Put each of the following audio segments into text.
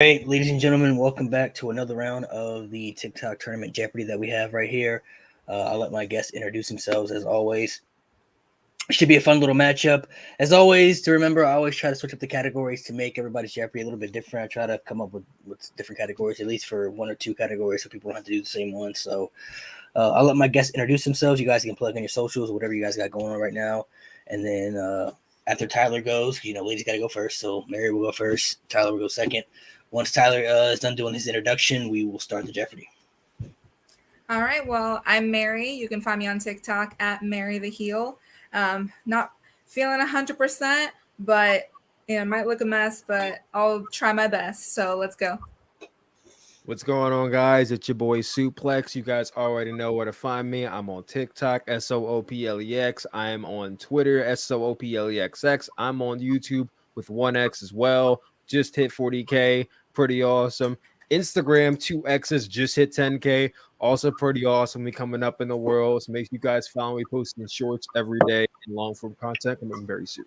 Hey, ladies and gentlemen, welcome back to another round of the TikTok tournament Jeopardy that we have right here. I'll let my guests introduce themselves as always. It should be a fun little matchup. As always, to remember, I always try to switch up the categories to make everybody's Jeopardy a little bit different. I try to come up with different categories, at least for one or two categories, so people don't have to do the same one. So I'll let my guests introduce themselves. You guys can plug in your socials, whatever you guys got going on right now. And then after Tyler goes, ladies got to go first. So Mary will go first. Tyler will go second. Once Tyler is done doing his introduction, we will start the Jeopardy. All right. Well, I'm Mary. You can find me on TikTok at Marytheheel. Not feeling 100%, but it might look a mess, but I'll try my best. So let's go. What's going on, guys? It's your boy Sooplex. You guys already know where to find me. I'm on TikTok, SOOPLEX. I am on Twitter, SOOPLEXX. I'm on YouTube with 1X as well. Just hit 40K. Pretty awesome. Instagram, 2X's, just hit 10K. Also pretty awesome. We coming up in the world. So make sure you guys follow me, posting shorts every day and long form content coming very soon.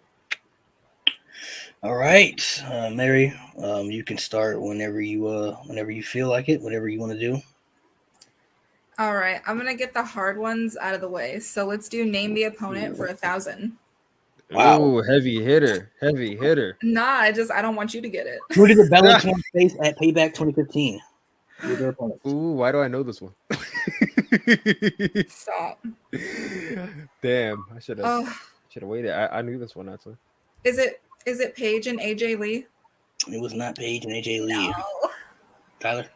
All right, Mary, you can start whenever you feel like it, whatever you want to do. All right. I'm going to get the hard ones out of the way. So let's do name the opponent for 1,000. Wow. Ooh, heavy hitter. Nah, I don't want you to get it. Who did the Bella Twins face at Payback 2015? Ooh, why do I know this one? Stop. Damn, I should have waited. I knew this one actually. Is it Paige and AJ Lee? It was not Paige and AJ Lee. No. Tyler?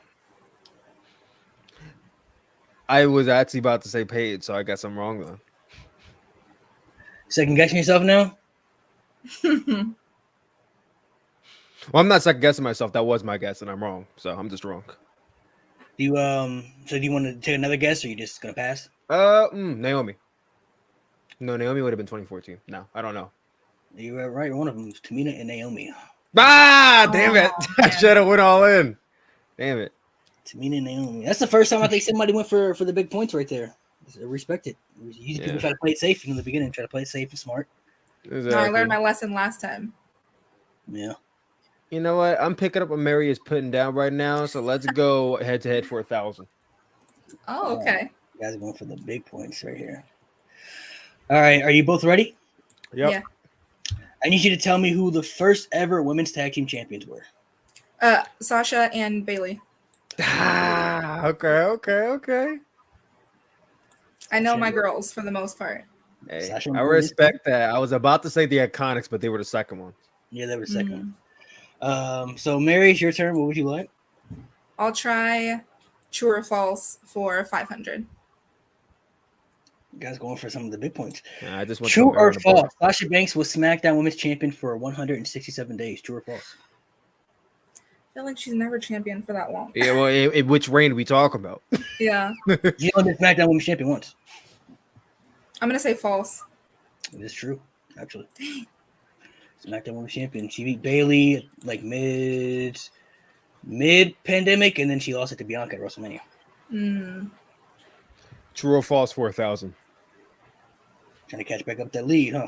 I was actually about to say Paige, so I guess I'm wrong then. Second guessing yourself now? Well, I'm not second guessing myself. That was my guess, and I'm wrong. So I'm just wrong. Do you do you want to take another guess, or are you just gonna pass? Naomi. No, Naomi would have been 2014. No, I don't know. You were right. One of them was Tamina and Naomi. Damn it! I should have went all in. Damn it. Tamina and Naomi. That's the first time I think somebody went for the big points right there. Respect it. Usually people try to play it safe in the beginning. Try to play it safe and smart. Exactly. No, I learned my lesson last time. Yeah. You know what? I'm picking up what Mary is putting down right now. So let's go head to head for 1,000. Oh, okay. You guys are going for the big points right here. All right. Are you both ready? Yep. Yeah. I need you to tell me who the first ever women's tag team champions were. Sasha and Bailey. Okay. I know my girls for the most part. Hey, I respect that. I was about to say the Iconics, but they were the second one. Yeah, they were the second one. So Mary, it's your turn. What would you like? I'll try true or false for 500. You guys going for some of the big points. I just want true or false? Sasha Banks was SmackDown Women's Champion for 167 days. True or false? I feel like she's never championed for that long. Yeah, well, which reign are we talking about? Yeah. You only been SmackDown Women's Champion once. I'm gonna say false. It is true, actually. SmackDown Women's Champion. She beat Bailey like mid pandemic, and then she lost it to Bianca at WrestleMania. True or false for 1,000? Trying to catch back up that lead, huh?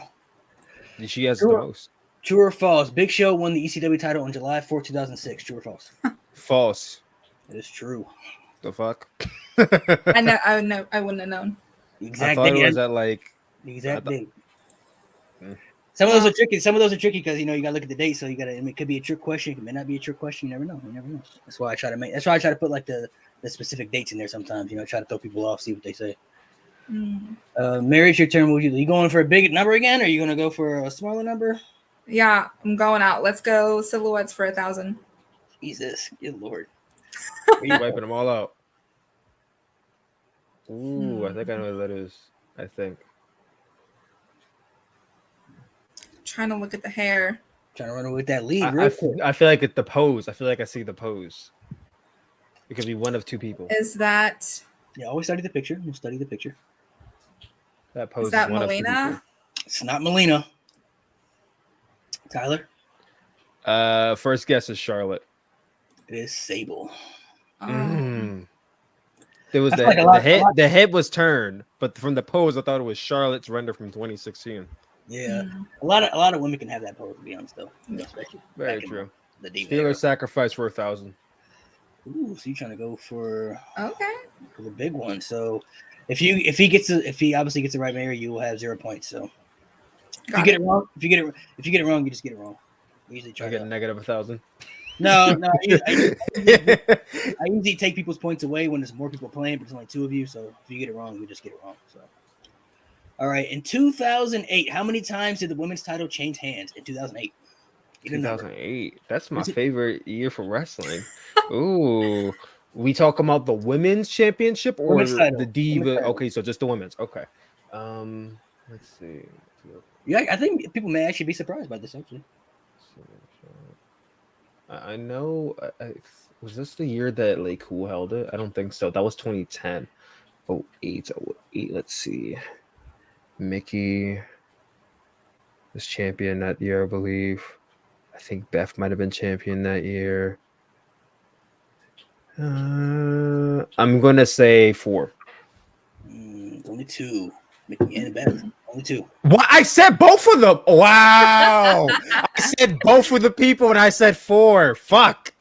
She has the most. True or false? Big Show won the ECW title on July 4, 2006. True or false? False. It is true. The fuck? I know. I wouldn't have known. Exact I thought date. It was at like the exact date. Some of those are tricky. Some of those are tricky because you gotta look at the date. So it could be a trick question. It may not be a trick question. You never know. That's why I try to put like the specific dates in there sometimes. Try to throw people off, see what they say. Mary, it's your turn. Are you going for a big number again, or are you gonna go for a smaller number? Yeah, I'm going out. Let's go silhouettes for 1,000. Jesus, good lord. Are you wiping them all out? Ooh, I think I know what that is. I think. Trying to look at the hair. Trying to run with that lead. I feel like it's the pose. I feel like I see the pose. It could be one of two people. Is that? Yeah, always study the picture. We'll study the picture. That pose. Is that Melina? It's not Melina. Tyler? First guess is Charlotte. It is Sable. There was the head was turned, but from the pose, I thought it was Charlotte's render from 2016. Yeah, a lot of women can have that pose. To be honest, though. Very true. the Diva. Steelers sacrifice for 1,000. Ooh, so you're trying to go for Okay. the big one. So if he obviously gets it right, Mary, you will have 0 points. So if you get it wrong, if you get it wrong, you just get it wrong. We usually try I get to negative 1,000. No. I usually take people's points away when there's more people playing, but there's only 2 of you. So if you get it wrong, you just get it wrong. So all right. In 2008, how many times did the women's title change hands in 2008? 2008. That's my favorite year for wrestling. Ooh. We talk about the women's championship or the Diva? Okay, so just the women's. Okay. Let's see. Yeah, I think people may actually be surprised by this actually. I know. Was this the year that Lake Cool held it? I don't think so. That was 2010. 08. Let's see. Mickey was champion that year, I believe. I think Beth might have been champion that year. I'm gonna say 4. Only 2. Mickey and Beth. Only 2. What? I said both of them. Wow. I said both of the people and I said 4. Fuck.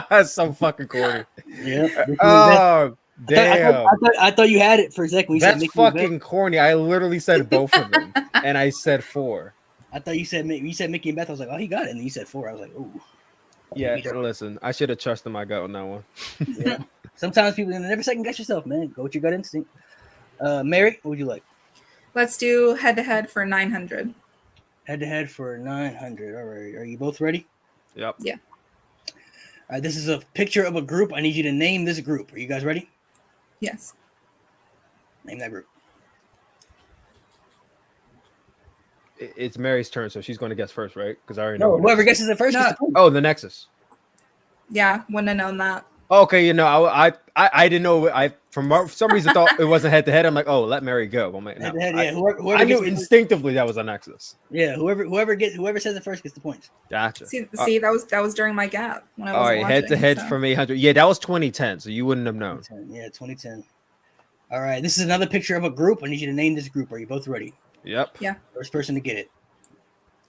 That's so fucking corny. Yeah. Oh, damn. I thought you had it for a second. That's fucking corny. I literally said both of them and I said 4. I thought you said Mickey and Beth. I was like, oh, he got it. And then you said 4. I was like, ooh. Yeah, listen, I should have trusted my gut on that one. Yeah. Sometimes people never second guess yourself, man. Go with your gut instinct. Mary, what would you like? Let's do head-to-head for 900. Head-to-head for 900. All right. Are you both ready? Yep. Yeah. All right. This is a picture of a group. I need you to name this group. Are you guys ready? Yes. Name that group. It's Mary's turn, so she's going to guess first, right? Because I already know. No, whoever guesses it first. No. Oh, the Nexus. Yeah, wouldn't have known that. Okay, I didn't know. For some reason thought it wasn't head to head. I'm like, oh, let Mary go. I'm like, no, Head-to-head, yeah. Whoever I knew instinctively that was a Nexus. Yeah, whoever says it first gets the points. Gotcha. See, that was during my gap when I was all right, watching, head to head from 800. Yeah, that was 2010, so you wouldn't have known. 2010. Yeah, 2010. All right, this is another picture of a group. I need you to name this group. Are you both ready? Yep. Yeah. First person to get it.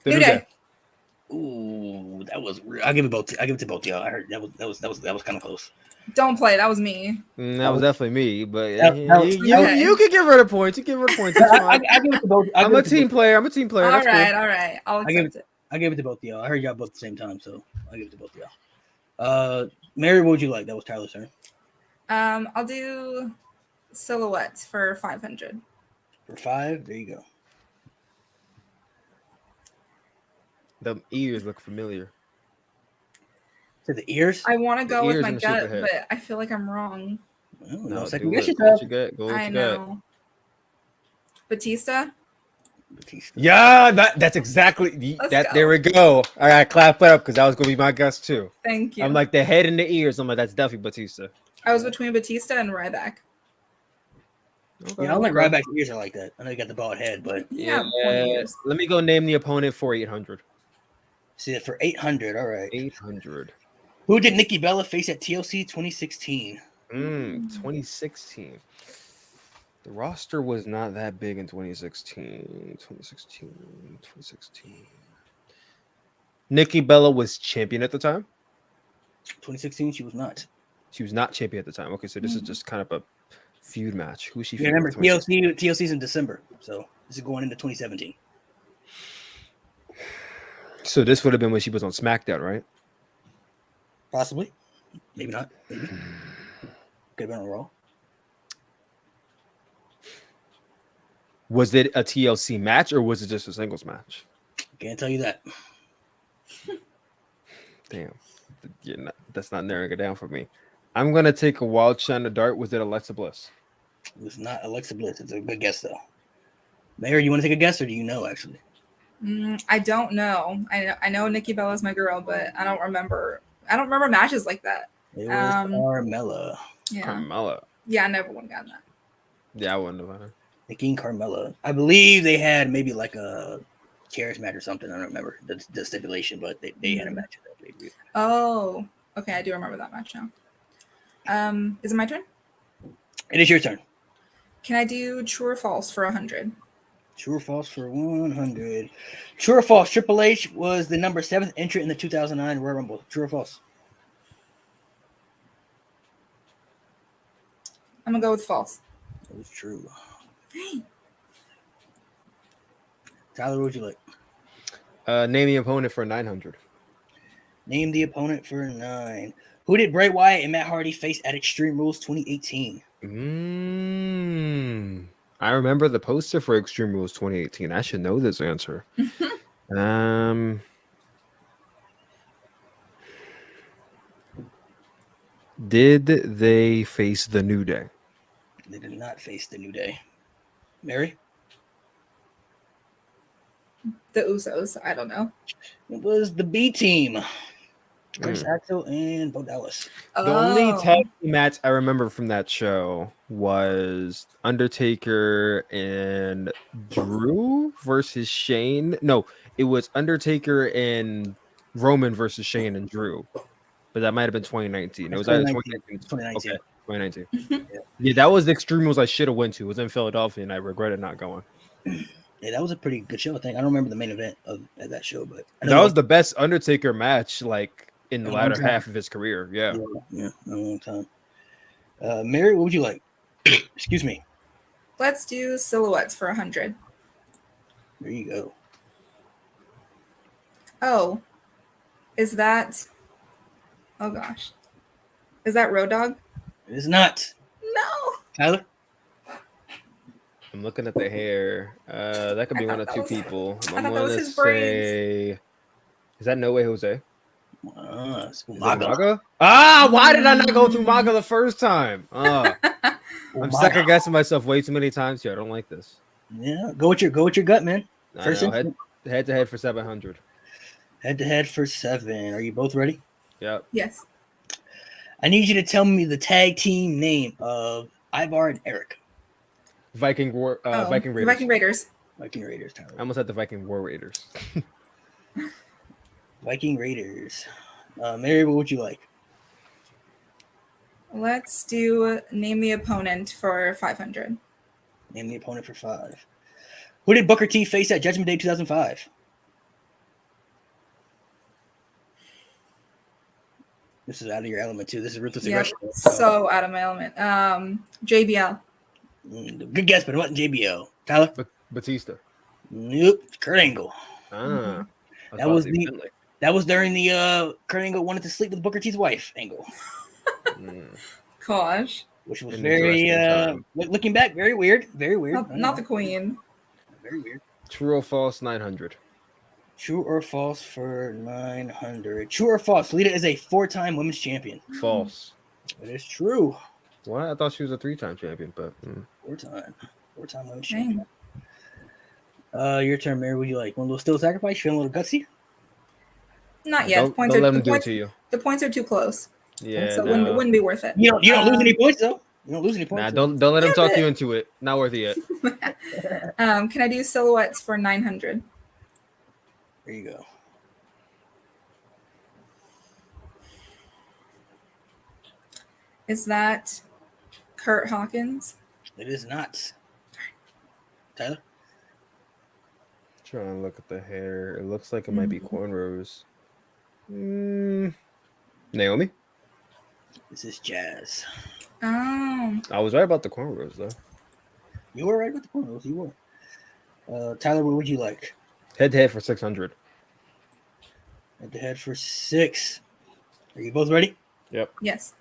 New Day. Ooh, that was. I'll give it both. I give it to both of y'all. I heard that was kind of close. Don't play. That was me. That was definitely me, but you can give her the points. You give her the points. I give it to both. I'm a team player. I'm a team player. All That's right, cool. all right. I'll accept it. I gave it to both of y'all. I heard y'all both at the same time, so I'll give it to both of y'all. Mary, what would you like? That was Tyler's turn. I'll do silhouettes for 500. For 5, there you go. The ears look familiar. To the ears? I want to go with my gut, but I feel like I'm wrong. Well, No, second go guess with yourself. your gut. Go with I your know. gut. Batista? Yeah, that's exactly that. There we go. All right, clap it up because that was gonna be my guess too. Thank you. I'm like the head and the ears. I'm like that's definitely Batista. I was between Batista and Ryback. Okay, yeah, I don't think Ryback's ears are like that. I know you got the bald head, but yeah. Let me go name the opponent for 800. See it for 800. All right. 800. Who did Nikki Bella face at TLC 2016? 2016. The roster was not that big in 2016. 2016. Nikki Bella was champion at the time? 2016, she was not. She was not champion at the time. Okay, so this is just kind of a feud match. Who is she? Remember, TLC's in December, so this is going into 2017. So this would have been when she was on SmackDown, right? Possibly. Maybe not. Maybe. Could have been on Raw. Was it a TLC match or was it just a singles match? Can't tell you that. Damn. That's not narrowing it down for me. I'm going to take a wild shot in the dark. Was it Alexa Bliss? It was not Alexa Bliss. It's a good guess, though. Mayor, you want to take a guess or do you know, actually? I don't know. I know Nikki Bella's my girl, but I don't remember. I don't remember matches like that. It was Carmella. Yeah. Carmella. Yeah, I never would have gotten that. Yeah, I wouldn't have gotten her. Nikki and Carmella. I believe they had maybe like a chairs match or something. I don't remember the stipulation, but they had a match. Oh, okay. I do remember that match now. Is it my turn? It is your turn. Can I do true or false for 100? True or false for 100. True or false? Triple H was the number 7th entrant in the 2009 Royal Rumble. True or false? I'm gonna go with false. That was true. Tyler, what would you like? Name the opponent for 900. Name the opponent for 9. Who did Bray Wyatt and Matt Hardy face at Extreme Rules 2018? I remember the poster for Extreme Rules 2018. I should know this answer. Did they face the New Day? They did not face the New Day. Mary? The Usos. I don't know. It was the B team. Chris Axel and Bo Dallas. The only tag team match I remember from that show was Undertaker and Drew versus Shane. No, it was Undertaker and Roman versus Shane and Drew. But that might have been 2019. It was either 2019. Okay, 2019. Yeah, that was the Extreme Rules I should have went to. It was in Philadelphia, and I regretted not going. Yeah, that was a pretty good show. I think I don't remember the main event of that show, but that was the best Undertaker match, like in the latter half of his career. Yeah, a long time. Mary, what would you like? Excuse me. Let's do silhouettes for 100. There you go. Oh, is that? Oh gosh, is that Road Dogg? It is not. No. Tyler? I'm looking at the hair. That could be one of two people. I thought that was his braids. Is that No Way Jose? Maga. Why did I not go through Maga the first time? I'm second guessing myself way too many times here. I don't like this. Yeah, go with your gut, man. Head to head for 700. Head to head for 7. Are you both ready? Yep. Yes. I need you to tell me the tag team name of Ivar and Eric. Viking Raiders. Viking Raiders. Viking Raiders, Tyler. I almost had the Viking War Raiders. Viking Raiders. Mary, what would you like? Let's do name the opponent for 500. Name the opponent for 5. Who did Booker T face at Judgment Day 2005? This is out of your element too. This is Ruthless Aggression. So out of my element. JBL. Good guess, but it wasn't JBL. Tyler? Batista. Nope. Kurt Angle. That was during the Kurt Angle wanted to sleep with Booker T's wife angle. Gosh. Which was very looking back, very weird. Very weird. Not the queen. Very weird. True or false 900. True or false for 900. True or false? Lita is a 4-time women's champion. False. It is true. What? I thought she was a 3-time champion, but 4-time women's champion. Your turn, Mary. Would you like one little still sacrifice? Feeling a little gutsy? Not yet. Don't let them do it to you. The points are too close. Yeah, so it wouldn't be worth it. You don't lose any points though. You don't lose any points. Nah, don't let them talk you into it. Not worth it yet. Can I do silhouettes for 900? There you go. Is that Kurt Hawkins? It is not. Tyler? Trying to look at the hair. It looks like it might be cornrows. Naomi? This is Jazz. Oh. I was right about the cornrows, though. You were right with the cornrows. You were. Tyler, what would you like? Head to head for 600. Head to head for 6. Are you both ready? Yep. Yes.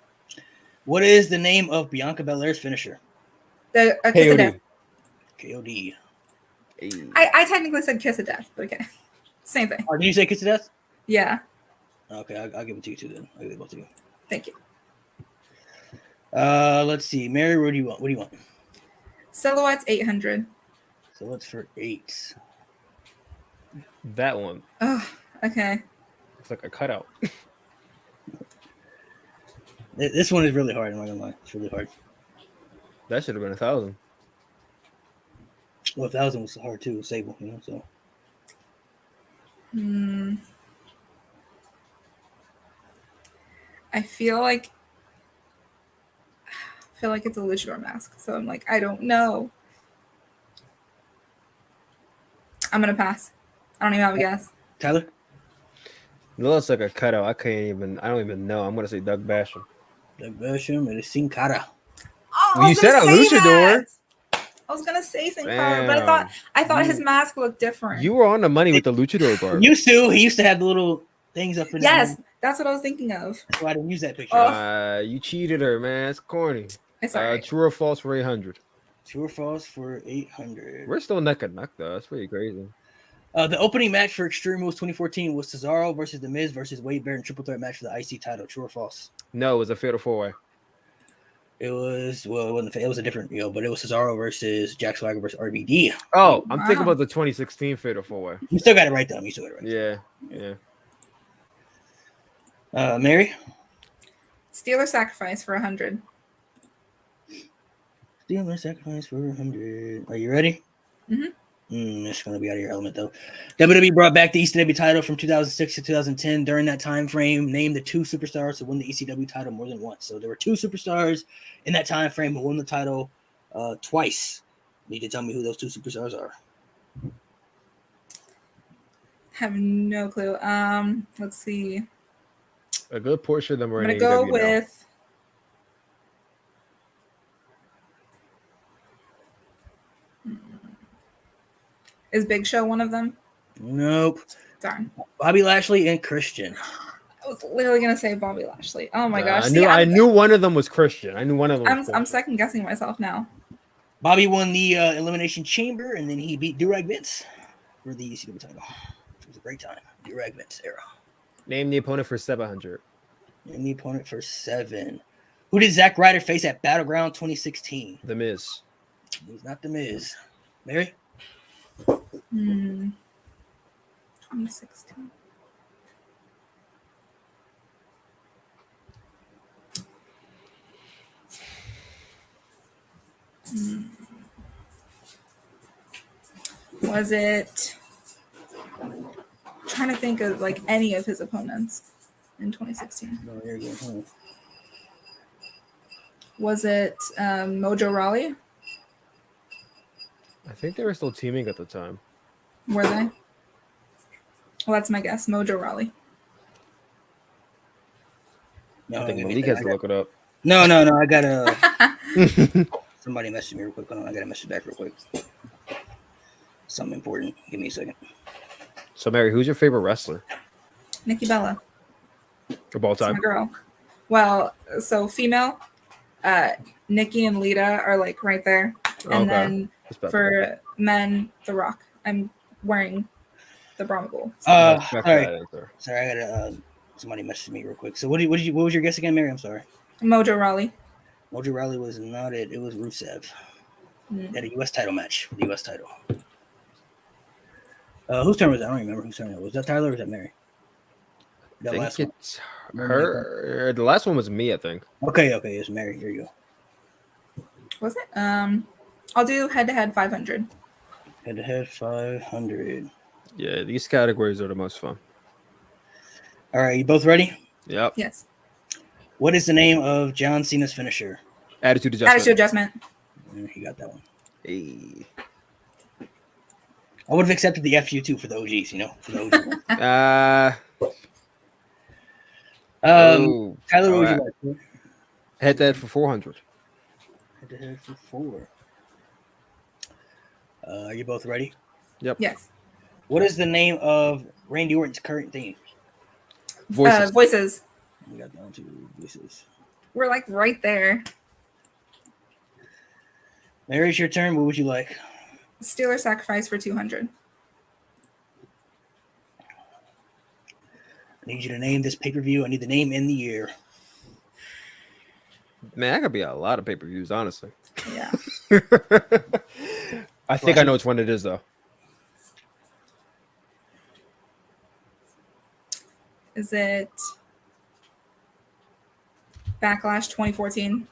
What is the name of Bianca Belair's finisher? The Kiss of Death. KOD. Hey. I technically said Kiss of Death, but okay. Same thing. Oh, did you say Kiss of Death? Yeah. Okay, I'll give it to you too then. I'll give it both to you. Thank you. Let's see. Mary, what do you want? What do you want? Silhouettes 800. So what's for 8? That one. Oh, okay. It's like a cutout. This one is really hard. I'm not gonna lie. It's really hard. That should have been 1,000. Well, 1,000 was hard too. Sable, you know. So. I feel like it's a luchador mask. So I'm like, I don't know. I'm gonna pass. I don't even have a guess. Tyler? It looks like a cutout. I don't even know. I'm gonna say Doug Basham. Doug Basham, it is Sin Cara. Oh, Well, you said a luchador. I was gonna say Sin Cara, but I thought his mask looked different. You were on the money with the luchador garb. He used to have the little things up in Yes, that's what I was thinking of. That's why I didn't use that picture. You cheated her, man. It's corny. It's all right. True or false for 800? True or false for 800. We're still neck and neck, though. That's pretty crazy. The opening match for Extreme Rules 2014 was Cesaro versus The Miz versus Wade Barrett triple threat match for the IC title. True or false? No, it was a fatal 4-way. It was, well, it wasn't. It was a different, but it was Cesaro versus Jack Swagger versus RVD. Oh, I'm thinking about the 2016 fatal 4-way. You still got it right, though. You still got it right. Yeah. Mary? Steeler sacrifice for 100. Steeler sacrifice for 100. Are you ready? Mm-hmm. It's going to be out of your element, though. WWE brought back the ECW title from 2006 to 2010. During that time frame, named the 2 superstars to win the ECW title more than once. So there were 2 superstars in that time frame who won the title twice. You need to tell me who those 2 superstars are. Have no clue. Let's see. A good portion of them were I'm in gonna AEW go with. Is Big Show one of them? Nope. Darn. Bobby Lashley and Christian. I was literally gonna say Bobby Lashley. Oh my gosh! I knew one of them was Christian. I knew one of them. I'm second guessing myself now. Bobby won the Elimination Chamber, and then he beat Durag Vince for the ECW title. It was a great time. Durag Vince era. Name the opponent for 700. Name the opponent for 7. Who did Zack Ryder face at Battleground 2016? The Miz. It was not The Miz. Mary? 2016. Was it? I'm trying to think of like any of his opponents in 2016. No, there you go. Was it Mojo Rawley? I think they were still teaming at the time. Were they? Well, that's my guess. Mojo Rawley. No, I think Malik has to look it up. No. I gotta. Somebody messaged me real quick. Hold on, I gotta message back real quick. Something important. Give me a second. So, Mary, who's your favorite wrestler Nikki Bella. of all time? My girl. Well, so female, Nikki and Lita are like right there, and then for men, The Rock. I'm wearing the Brahma Bull. Sorry, I gotta. Somebody messaged me real quick. So what was your guess again, Mary? I'm sorry. Mojo Rawley. Mojo Rawley was not it. It was Rusev. They had a U.S. title match for the U.S. title. Whose turn was that? I don't remember whose turn it was. Was that Tyler or was that Mary? I think it's her. The last one was me, I think. Okay, it's Mary. Here you go. Was it? I'll do head-to-head 500. Head-to-head 500. Yeah, these categories are the most fun. All right, you both ready? Yep. Yes. What is the name of John Cena's finisher? Attitude adjustment. Attitude adjustment. He got that one. Hey. I would have accepted the FU too for the OGs, for the OG one. Tyler, what would you like? Head-to-head for 400. Head-to-head for 4. Are you both ready? Yep. Yes. What is the name of Randy Orton's current theme? Voices. Voices. We got down to Voices. We're like right there. Mary, it's your turn. What would you like? Steeler sacrifice for 200. I need you to name this pay-per-view. I need the name and the year. Man, that could be a lot of pay-per-views, honestly. Yeah. I think I know which one it is, though. Is it Backlash 2014?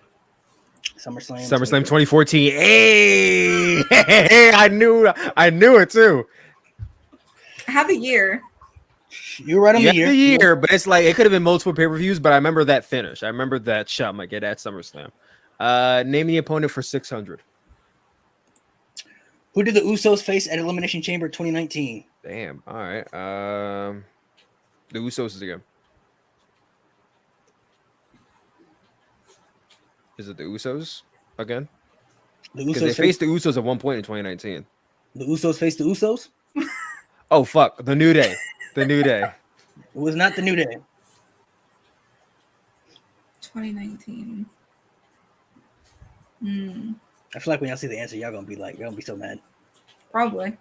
SummerSlam 2014. Hey! I knew it too. I have the year. You're right on the year. But it's like it could have been multiple pay-per-views, but I remember that finish. I remember that shot I'm like, get at SummerSlam. Name the opponent for 600. Who did the Usos face at Elimination Chamber 2019? Damn. All right. The Usos again. Is it the Usos again? The Because they Usos faced the Usos at one point in 2019. the Usos faced the Usos. Oh fuck! The New Day. The New Day. It was not the New Day. 2019. I feel like when y'all see the answer, y'all gonna be so mad. Probably.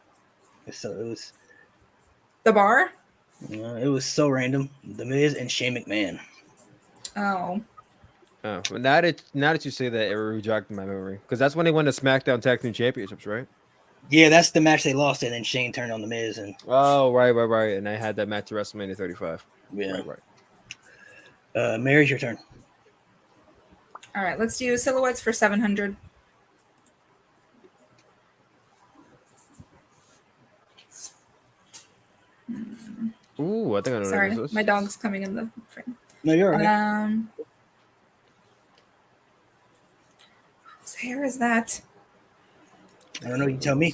So it was. The Bar? It was so random. The Miz and Shane McMahon. Oh. Oh, but now that you say that, it rejogged my memory because that's when they won the SmackDown Tag Team Championships, right? Yeah, that's the match they lost, and then Shane turned on the Miz, and Oh, right. And I had that match at WrestleMania 35. yeah. Right. Mary's your turn. All right, let's do silhouettes for 700. Ooh, I think I know Sorry, what this is. my dog's coming in the frame. No, you're all right. Whose hair is that? I don't know. You tell me.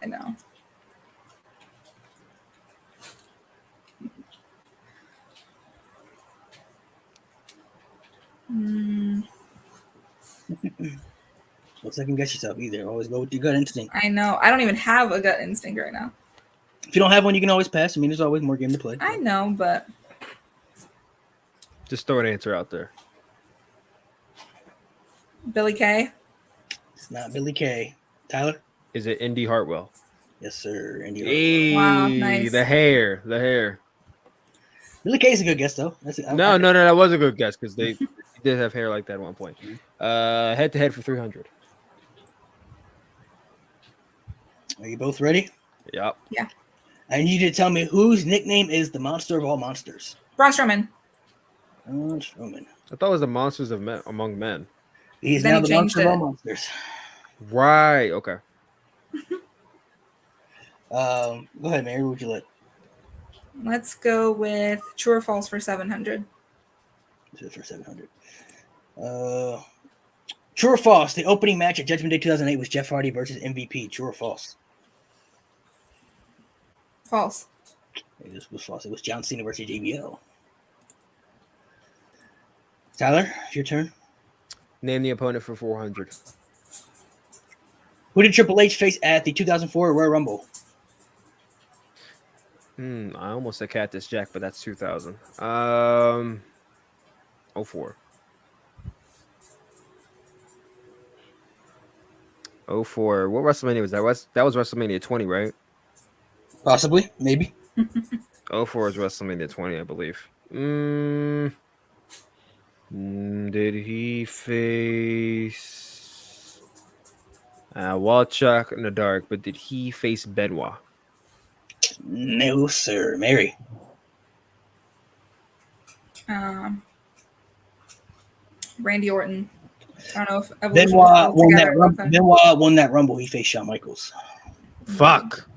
I know. Don't second guess yourself either. Always go with your gut instinct. I know. I don't even have a gut instinct right now. If you don't have one, you can always pass. I mean, there's always more game to play. I know, but Just throw an answer out there. Billy Kay. It's not Billy Kay. Tyler? Is it Indy Hartwell? Yes, sir. Andy Hey, Wow, nice. The hair. Billy Kay's a good guess, though. No, that was a good guess because they did have hair like that at one point. Head to head for 300. Are you both ready? Yep. Yeah. I need you to tell me whose nickname is the monster of all monsters. Braun Strowman. Strowman. I thought it was the monsters of men among men. He is Then now he the changed monster of all it. monsters. Right. Okay. Go ahead, Mary. What would you like? Let's go with True or False for 700. This is for 700. True or false? The opening match at Judgment Day 2008 was Jeff Hardy versus MVP. True or false? False. This was false. It was John Cena versus JBL. Tyler, it's your turn. Name the opponent for 400. Who did Triple H face at the 2004 Royal Rumble? I almost said Cactus Jack, but that's 2000. 04. 04. What WrestleMania was that? That was WrestleMania 20, right? Possibly, maybe. 04 is WrestleMania 20, I believe. Did he face Walchuk in the dark, but did he face Benoit? No, sir. Mary. Randy Orton. I don't know if Benoit won that Rumble. He faced Shawn Michaels. Fuck.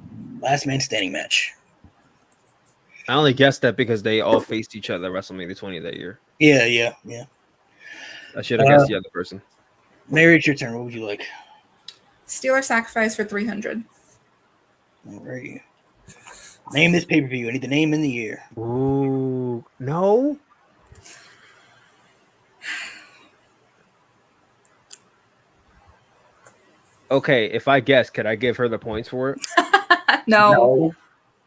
Last man standing match. I only guessed that because they all faced each other at WrestleMania 20 that year. Yeah. I should have guessed the other person. Mary, it's your turn. What would you like? Steeler Sacrifice for 300. All right. Name this pay-per-view. I need the name and the year. Ooh, no. Okay, if I guess, could I give her the points for it? No.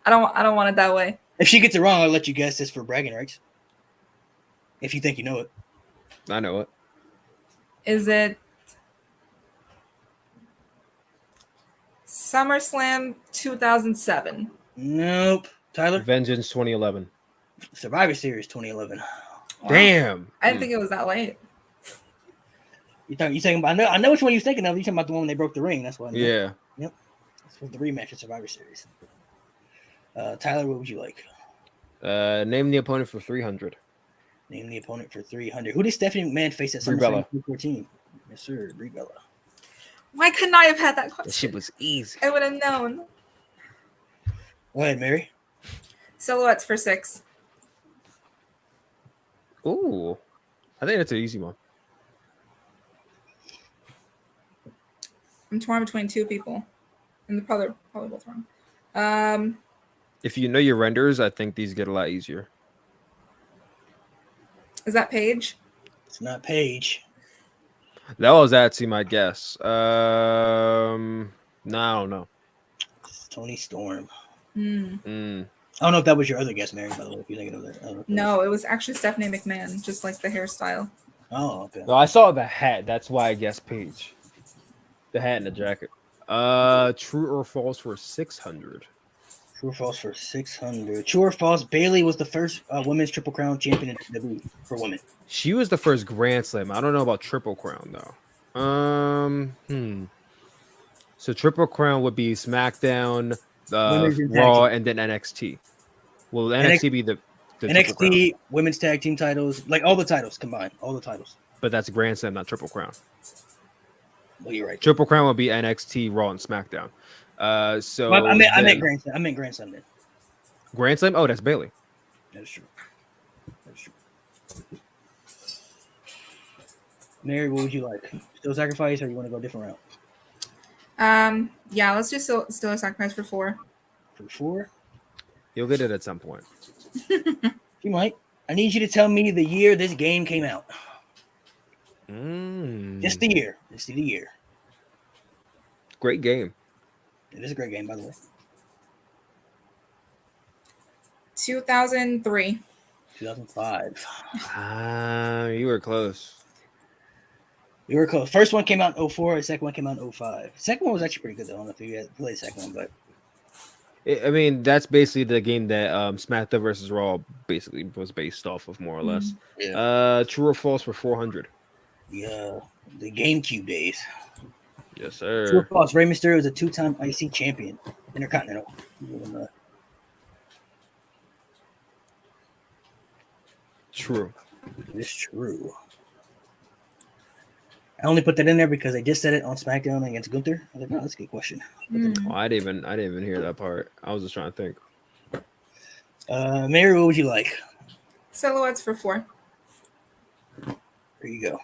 I don't want it that way. If she gets it wrong, I'll let you guess this for bragging rights. If you think you know it. I know it. Is it SummerSlam 2007? Nope. Tyler? Vengeance 2011. Survivor Series 2011. Wow. Damn. I didn't think it was that late. You talking about? I know which one you're thinking of. You're talking about the one when they broke the ring. That's what I know. Yeah. Yep. This was the rematch of Survivor Series. Tyler, what would you like? Name the opponent for 300. Name the opponent for 300. Who did Stephanie McMahon face at Brie SummerSlam Bella. 2014? Yes, sir. Brie Bella. Why couldn't I have had that That question? shit was easy. I would have known. Go ahead, Mary. Silhouettes for 6. Ooh. I think that's an easy one. I'm torn between two people. And they're probably both wrong. If you know your renders, I think these get a lot easier. Is that Paige? It's not Paige. That was actually my guess. No, I don't know. It's Tony Storm. Mm. I don't know if that was your other guess, Mary, by the way, if you're thinking of that. No, it was actually Stephanie McMahon, just like the hairstyle. Oh, okay. No, I saw the hat. That's why I guessed Paige. The hat and the jacket. True or false for 600? True or false for 600. True or false, Bailey was the first women's Triple Crown champion in WWE for women. She was the first Grand Slam. I don't know about Triple Crown though. So Triple Crown would be SmackDown, Women's and tag Raw, team. and then NXT. Will NXT be the Triple Crown? NXT, women's tag team titles, like all the titles combined, all the titles. But that's Grand Slam, not Triple Crown. Well, you're right. Triple Crown will be NXT, Raw, and SmackDown. So Well, I meant Grand Slam. I meant Grand Slam then. Grand Slam. Oh, that's Bailey. That is true. That's true. Mary, what would you like? Still sacrifice, or you want to go a different route? Yeah, let's just still a sacrifice for 4. For 4? You'll get it at some point. You might. I need you to tell me the year this game came out. Just the year. Just the year. Great game. It is a great game, by the way. 2003. 2005. You were close. You were close. First one came out in 04. The second one came out in 05. Second one was actually pretty good, though. I don't know if you had played the second one, but I mean, that's basically the game that SmackDown versus Raw basically was based off of, more or less. yeah. True or false for 400? Yeah, the GameCube days. Yes, True or sir. false? Rey Mysterio is a 2-time IC champion, Intercontinental. True. It's true. I only put that in there because they just said it on SmackDown against Gunther. I was like, oh, that's a good question. Oh, I didn't even hear that part. I was just trying to think. Mary, what would you like? Silhouettes for 4. There you go.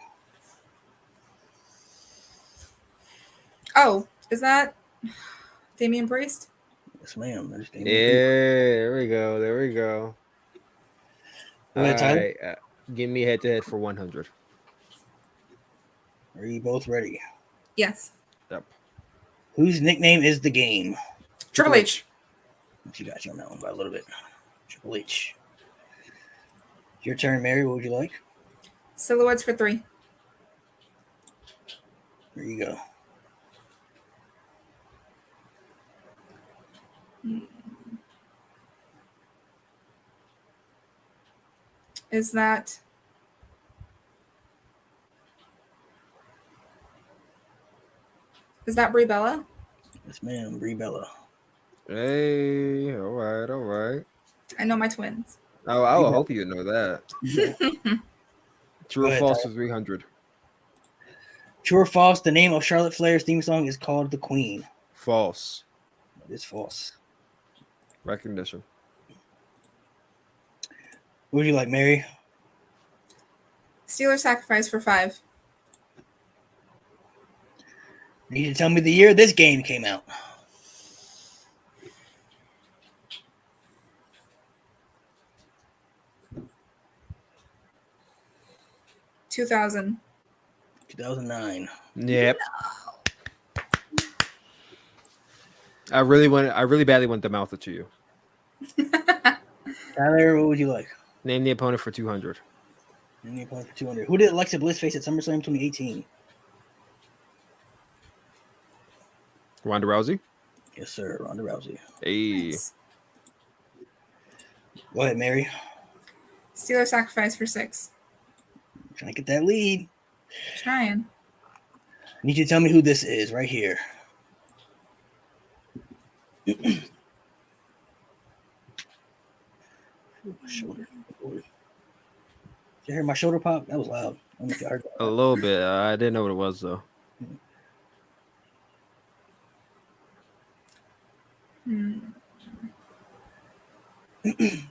Oh, is that Damian Priest? Yes, ma'am. Yeah, there we go. There we go. All right, give me head to head for 100. Are you both ready? Yes. Yep. Whose nickname is the game? Triple H. You got you on that one by a little bit. Triple H. Your turn, Mary. What would you like? Silhouettes for 3. There you go. Is that Brie Bella? Yes, ma'am. Brie Bella. Hey, all right, all right. I know my twins. Oh, I will hope you know that. True or false for 300? True or false? The name of Charlotte Flair's theme song is called The Queen. False. It is false. Recognition. What would you like, Mary? Steeler sacrifice for 5. You need to tell me the year this game came out. $2,000. 2009. Yep. I really badly want the mouth to you. Tyler, what would you like? Name the opponent for 200. Name the opponent for 200. Who did Alexa Bliss face at SummerSlam 2018? Ronda Rousey? Yes, sir. Ronda Rousey. Hey. Nice. Go ahead, Mary. Steeler sacrifice for 6. Trying to get that lead. Trying. I need you to tell me who this is right here. My shoulder. Did you hear my shoulder pop? That was loud. I don't know if you heard that. A little bit. I didn't know what it was, though.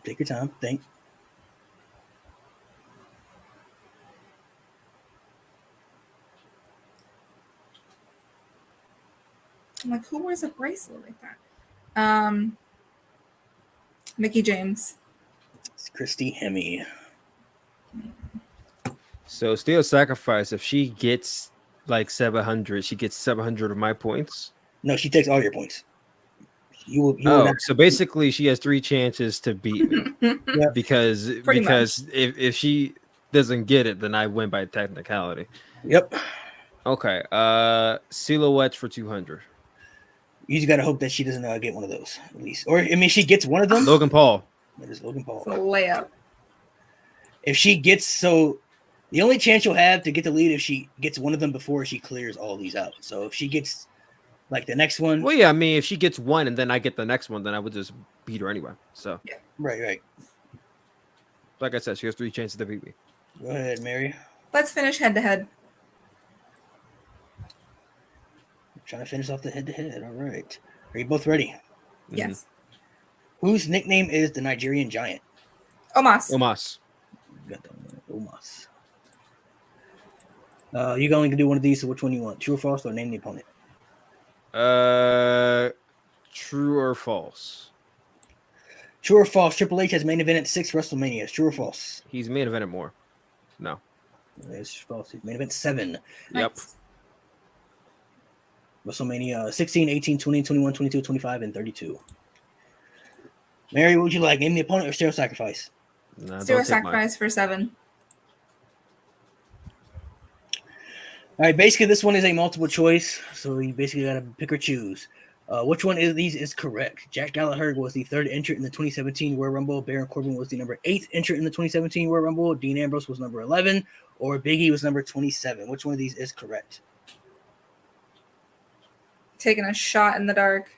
Take your time. Think. I'm like, who wears a bracelet like that? Mickey James. It's Christy Hemme. So Steel Sacrifice, if she gets like 700, she gets 700 of my points. No, she takes all your points. You will not. So basically she has 3 chances to beat me. Yeah. Because if she doesn't get it, then I win by technicality. Yep. Okay. Silhouettes for 200. You just gotta hope that she doesn't get one of those at least, or I mean, she gets one of them. Logan Paul. That is Logan Paul. It's a layup. If she gets the only chance you'll have to get the lead if she gets one of them before she clears all these out. So if she gets like the next one, Well, yeah, I mean, if she gets one and then I get the next one, then I would just beat her anyway. So yeah. Right. Like I said, she has 3 chances to beat me. Go ahead, Mary. Let's finish head to head. Trying to finish off the head-to-head. All right. Are you both ready? Yes. Whose nickname is the Nigerian Giant? Omos. Got that one. Omos. You're going to do one of these, so which one you want? True or false, or name the opponent? True or false? True or false? Triple H has main evented 6 WrestleManias. True or false? He's main evented more. No. It's false. He's main event 7. Yep. Nice. WrestleMania 16, 18, 20, 21, 22, 25, and 32. Mary, what would you like? Name the opponent or Steel Sacrifice? Nah, Steel Sacrifice for 7. All right, basically this one is a multiple choice, so you basically got to pick or choose. Which one of these is correct? Jack Gallagher was the 3rd entrant in the 2017 Royal Rumble. Baron Corbin was the number 8th entrant in the 2017 Royal Rumble. Dean Ambrose was number 11, or Big E was number 27. Which one of these is correct? Taking a shot in the dark.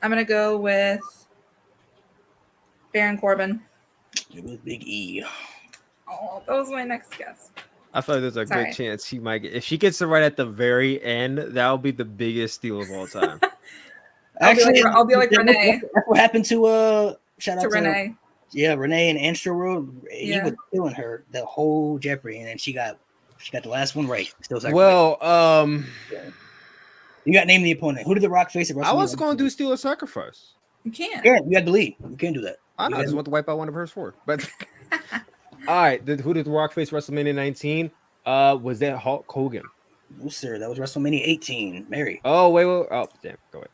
I'm going to go with Baron Corbin. It was Big E. Oh, that was my next guess. I feel like there's a good chance she might get. If she gets it right at the very end, that'll be the biggest steal of all time. Actually, I'll be like Renee. That's what happened to shout out to Renee. Yeah, Renee and Anstra World. Yeah. He was killing her the whole Jeopardy, and then she got the last one right. Still Well, you got to name the opponent. Who did The Rock face at WrestleMania? I was going to do Steel Sacrifice. You can't. Yeah, you got the lead. You can't do that. I know. I just want to wipe out one of hers for. But all right, who did The Rock face WrestleMania 19? Was that Hulk Hogan? No, sir. That was WrestleMania 18. Mary. Oh, wait. Oh, damn. Go ahead.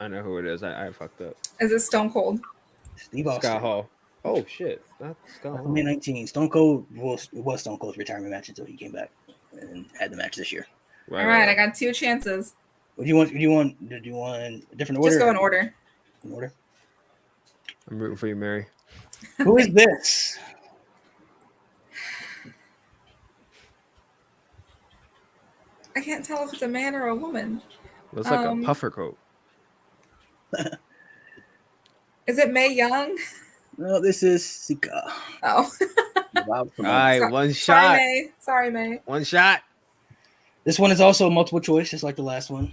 I know who it is. I fucked up. Is it Stone Cold? Steve Austin. Scott Hall. Oh, shit. That's Scott Hall. WrestleMania 19. Stone Cold was Stone Cold's retirement match until he came back and had the match this year. All right, I got 2 chances. What do you want? Do you want a different order? Just go in order. In order. I'm rooting for you, Mary. Who is this? I can't tell if it's a man or a woman. Looks like a puffer coat. Is it Mae Young? No, this is Sika. Oh. All right, one shot. Sorry, Mae. One shot. This one is also a multiple choice, just like the last one.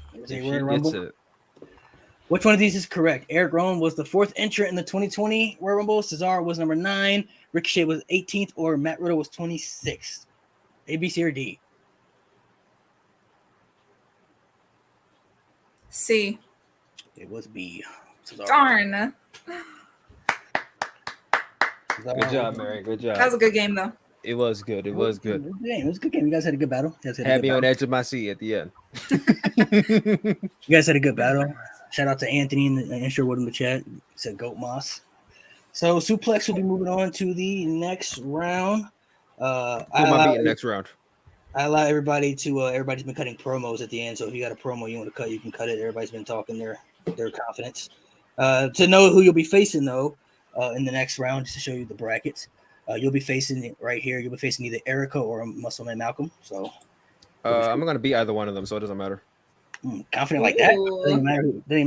Which one of these is correct? Eric Rowan was the 4th entrant in the 2020 Royal Rumble. Cesaro was number 9. Ricochet was 18th, or Matt Riddle was 26th. A, B, C, or D? C. It was B. Cesaro. Darn. Good job, Mary. Good job. That was a good game, though. It was good. It was good. It was a good game. You guys had a good battle. Had me on the edge of my seat at the end. You guys had a good battle. Shout out to Anthony and Sherwood in the chat. He said Goat Moss. So Sooplex will be moving on to the next round. Next round. I allow everybody to. Everybody's been cutting promos at the end. So if you got a promo you want to cut, you can cut it. Everybody's been talking their confidence. To know who you'll be facing though, in the next round, just to show you the brackets. You'll be facing right here. You'll be facing either Erica or Muscle Man Malcolm. So I'm gonna be either one of them, so it doesn't matter. Confident like that? Doesn't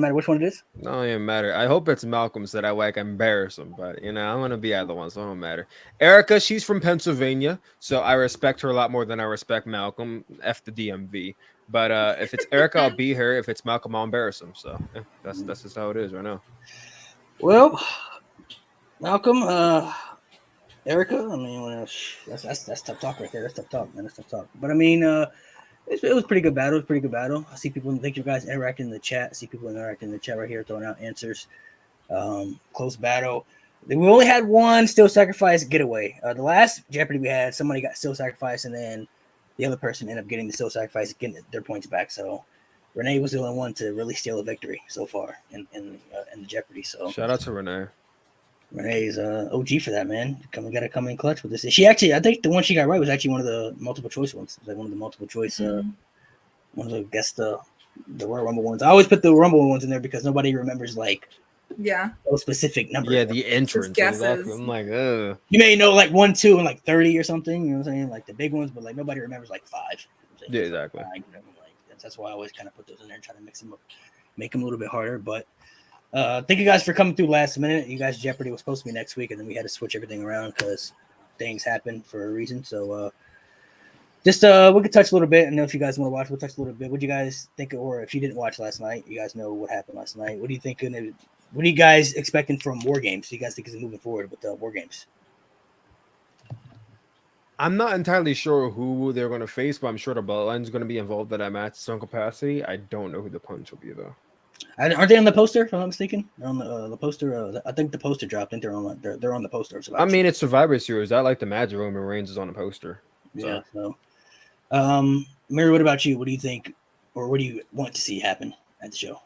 matter which one it is. No, it doesn't matter. I hope it's Malcolm so that way I can embarrass him. But I'm gonna be either one, so it don't matter. Erica, she's from Pennsylvania, so I respect her a lot more than I respect Malcolm. F the DMV. But if it's Erica, I'll beat her. If it's Malcolm, I'll embarrass him. So that's just how it is right now. Well, Malcolm, Erica, I mean, that's tough talk right there. That's tough talk, man. That's tough talk. But I mean, It was pretty good battle. It was pretty good battle. I see people. Thank you guys interacting in the chat. I see people interacting in the chat right here, throwing out answers. Close battle. We only had one still sacrifice getaway. The last Jeopardy we had, somebody got still sacrifice, and then the other person ended up getting the still sacrifice, getting their points back. So Renee was the only one to really steal a victory so far in the Jeopardy. So Shout out to Renee. Renee's OG for that, man. Gotta come in clutch with this. She actually, I think the one she got right was actually one of the multiple choice ones. It was like one of the multiple choice, one of the the Royal Rumble ones. I always put the Rumble ones in there because nobody remembers like those specific numbers. Yeah, the entrance. Guesses. I'm like, ugh. You may know like 1, 2, and like 30 or something. You know what I'm saying? Like the big ones, but like nobody remembers like 5. Yeah, exactly. Like, that's why I always kind of put those in there and try to mix them up, make them a little bit harder. But thank you guys for coming through last minute. You guys, Jeopardy was supposed to be next week, and then we had to switch everything around because things happen for a reason. So just we could touch a little bit. I know if you guys want to watch, we'll touch a little bit. What do you guys think? Or if you didn't watch last night, you guys know what happened last night. What do you think? What are you guys expecting from War Games? Do you guys think is moving forward with the War Games? I'm not entirely sure who they're going to face, but I'm sure the Bloodline's going to be involved in that match to some capacity. I don't know who the punch will be, though. Aren't they on the poster? If I'm not mistaken, they're on the poster. I think the poster dropped. I think they're on the poster. Of I mean, it's Survivor Series. I like the match. Roman Reigns is on the poster. So. Yeah. So, Mary, what about you? What do you think, or what do you want to see happen at the show?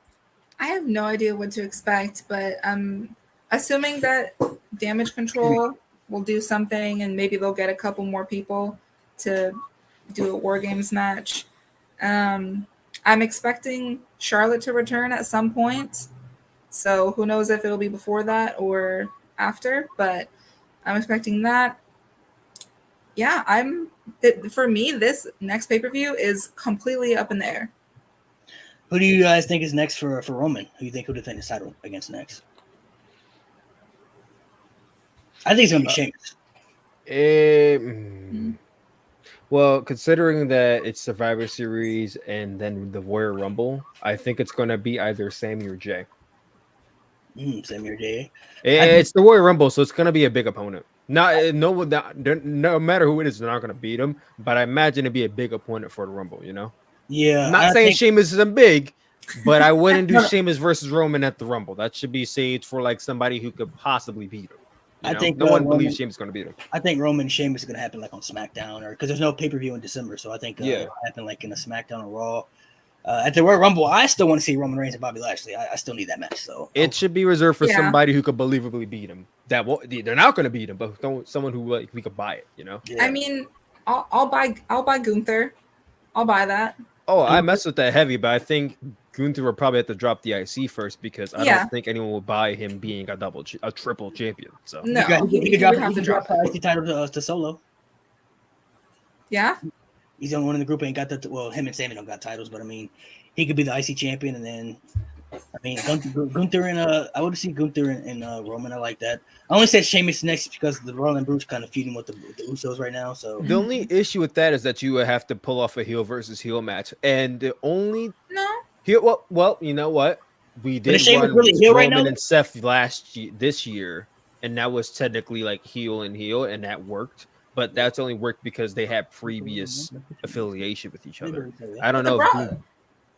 I have no idea what to expect, but I'm assuming that Damage Control will do something, and maybe they'll get a couple more people to do a War Games match. I'm expecting Charlotte to return at some point, so who knows if it'll be before that or after, but I'm expecting that. Yeah, for me, this next pay-per-view is completely up in the air. Who do you guys think is next for Roman? Who do you think will defend his title against next? I think it's gonna be Sheamus. Well, considering that it's Survivor Series and then the Royal Rumble, I think it's going to be either Sammy or Jay. Sammy or Jay. It's the Royal Rumble, so it's going to be a big opponent. No matter who it is, they're not going to beat him. But I imagine it'd be a big opponent for the Rumble. You know? Yeah. I'm not saying Sheamus isn't big, but I wouldn't do Sheamus versus Roman at the Rumble. That should be saved for like somebody who could possibly beat him. I think no one believes Sheamus is going to beat him. I think Roman and Sheamus is going to happen like on SmackDown, or because there's no pay-per-view in December, so I think it'll happen like in a SmackDown or Raw. At the Royal Rumble, I still want to see Roman Reigns and Bobby Lashley. I still need that match. So it should be reserved for somebody who could believably beat him. They're not going to beat him, but someone who we could buy it. You know. Yeah. I mean, I'll buy Gunther. I'll buy that. Oh, I mess with that heavy, but I think Gunther will probably have to drop the IC first because I don't think anyone will buy him being a triple champion. So no, he could drop the IC title to Solo. Yeah, he's the only one in the group who ain't got that. Well, him and Sammy don't got titles, but I mean, he could be the IC champion, and then I mean Gunther and I would see Gunther and Roman. I like that. I only said Sheamus next because the Royal and Bruce kind of feuding with the Usos right now. So the only issue with that is that you would have to pull off a heel versus heel match, and the only well, you know what? We did run really Roman and Seth this year, and that was technically like heel, and that worked. But that's only worked because they had previous affiliation with each other. I don't know.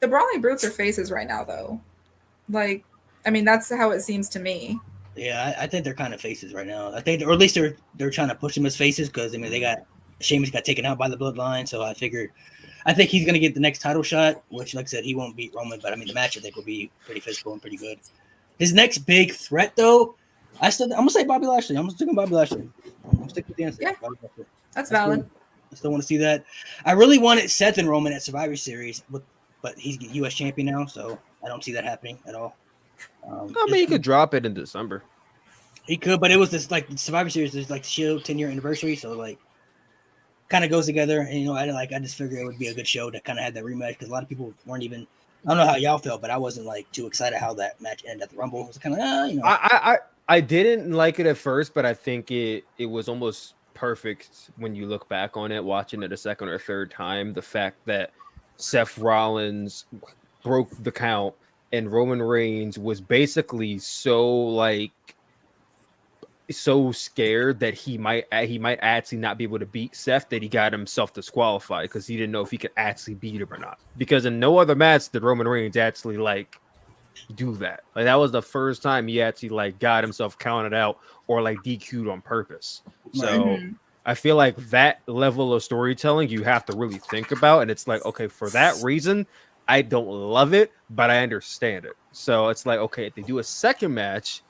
The Brawling Brutes are faces right now, though. Like, I mean, that's how it seems to me. Yeah, I think they're kind of faces right now. I think, or at least they're trying to push them as faces because I mean Sheamus got taken out by the Bloodline, so I think he's gonna get the next title shot, which, like I said, he won't beat Roman, but I mean the match I think will be pretty physical and pretty good. His next big threat, though, I'm gonna say Bobby Lashley. I'm sticking Bobby Lashley. I'm gonna stick with the answer. Yeah, that's valid. I still want to see that. I really wanted Seth and Roman at Survivor Series, but he's U.S. champion now, so I don't see that happening at all. I mean, he could drop it in December. He could, but it was this like Survivor Series is like the Shield 10-year anniversary, so like kind of goes together. And I just figured it would be a good show to kind of have that rematch because a lot of people weren't even. I don't know how y'all felt, but I wasn't like too excited how that match ended at the Rumble. It was kind of I didn't like it at first, but I think it was almost perfect when you look back on it, watching it a second or third time. The fact that Seth Rollins broke the count and Roman Reigns was basically so like so scared that he might actually not be able to beat Seth that he got himself disqualified because he didn't know if he could actually beat him or not. Because in no other match did Roman Reigns actually like do that. Like that was the first time he actually like got himself counted out or like DQ'd on purpose. So I feel like that level of storytelling you have to really think about, and it's like, okay, for that reason, I don't love it, but I understand it. So it's like, okay, if they do a second match,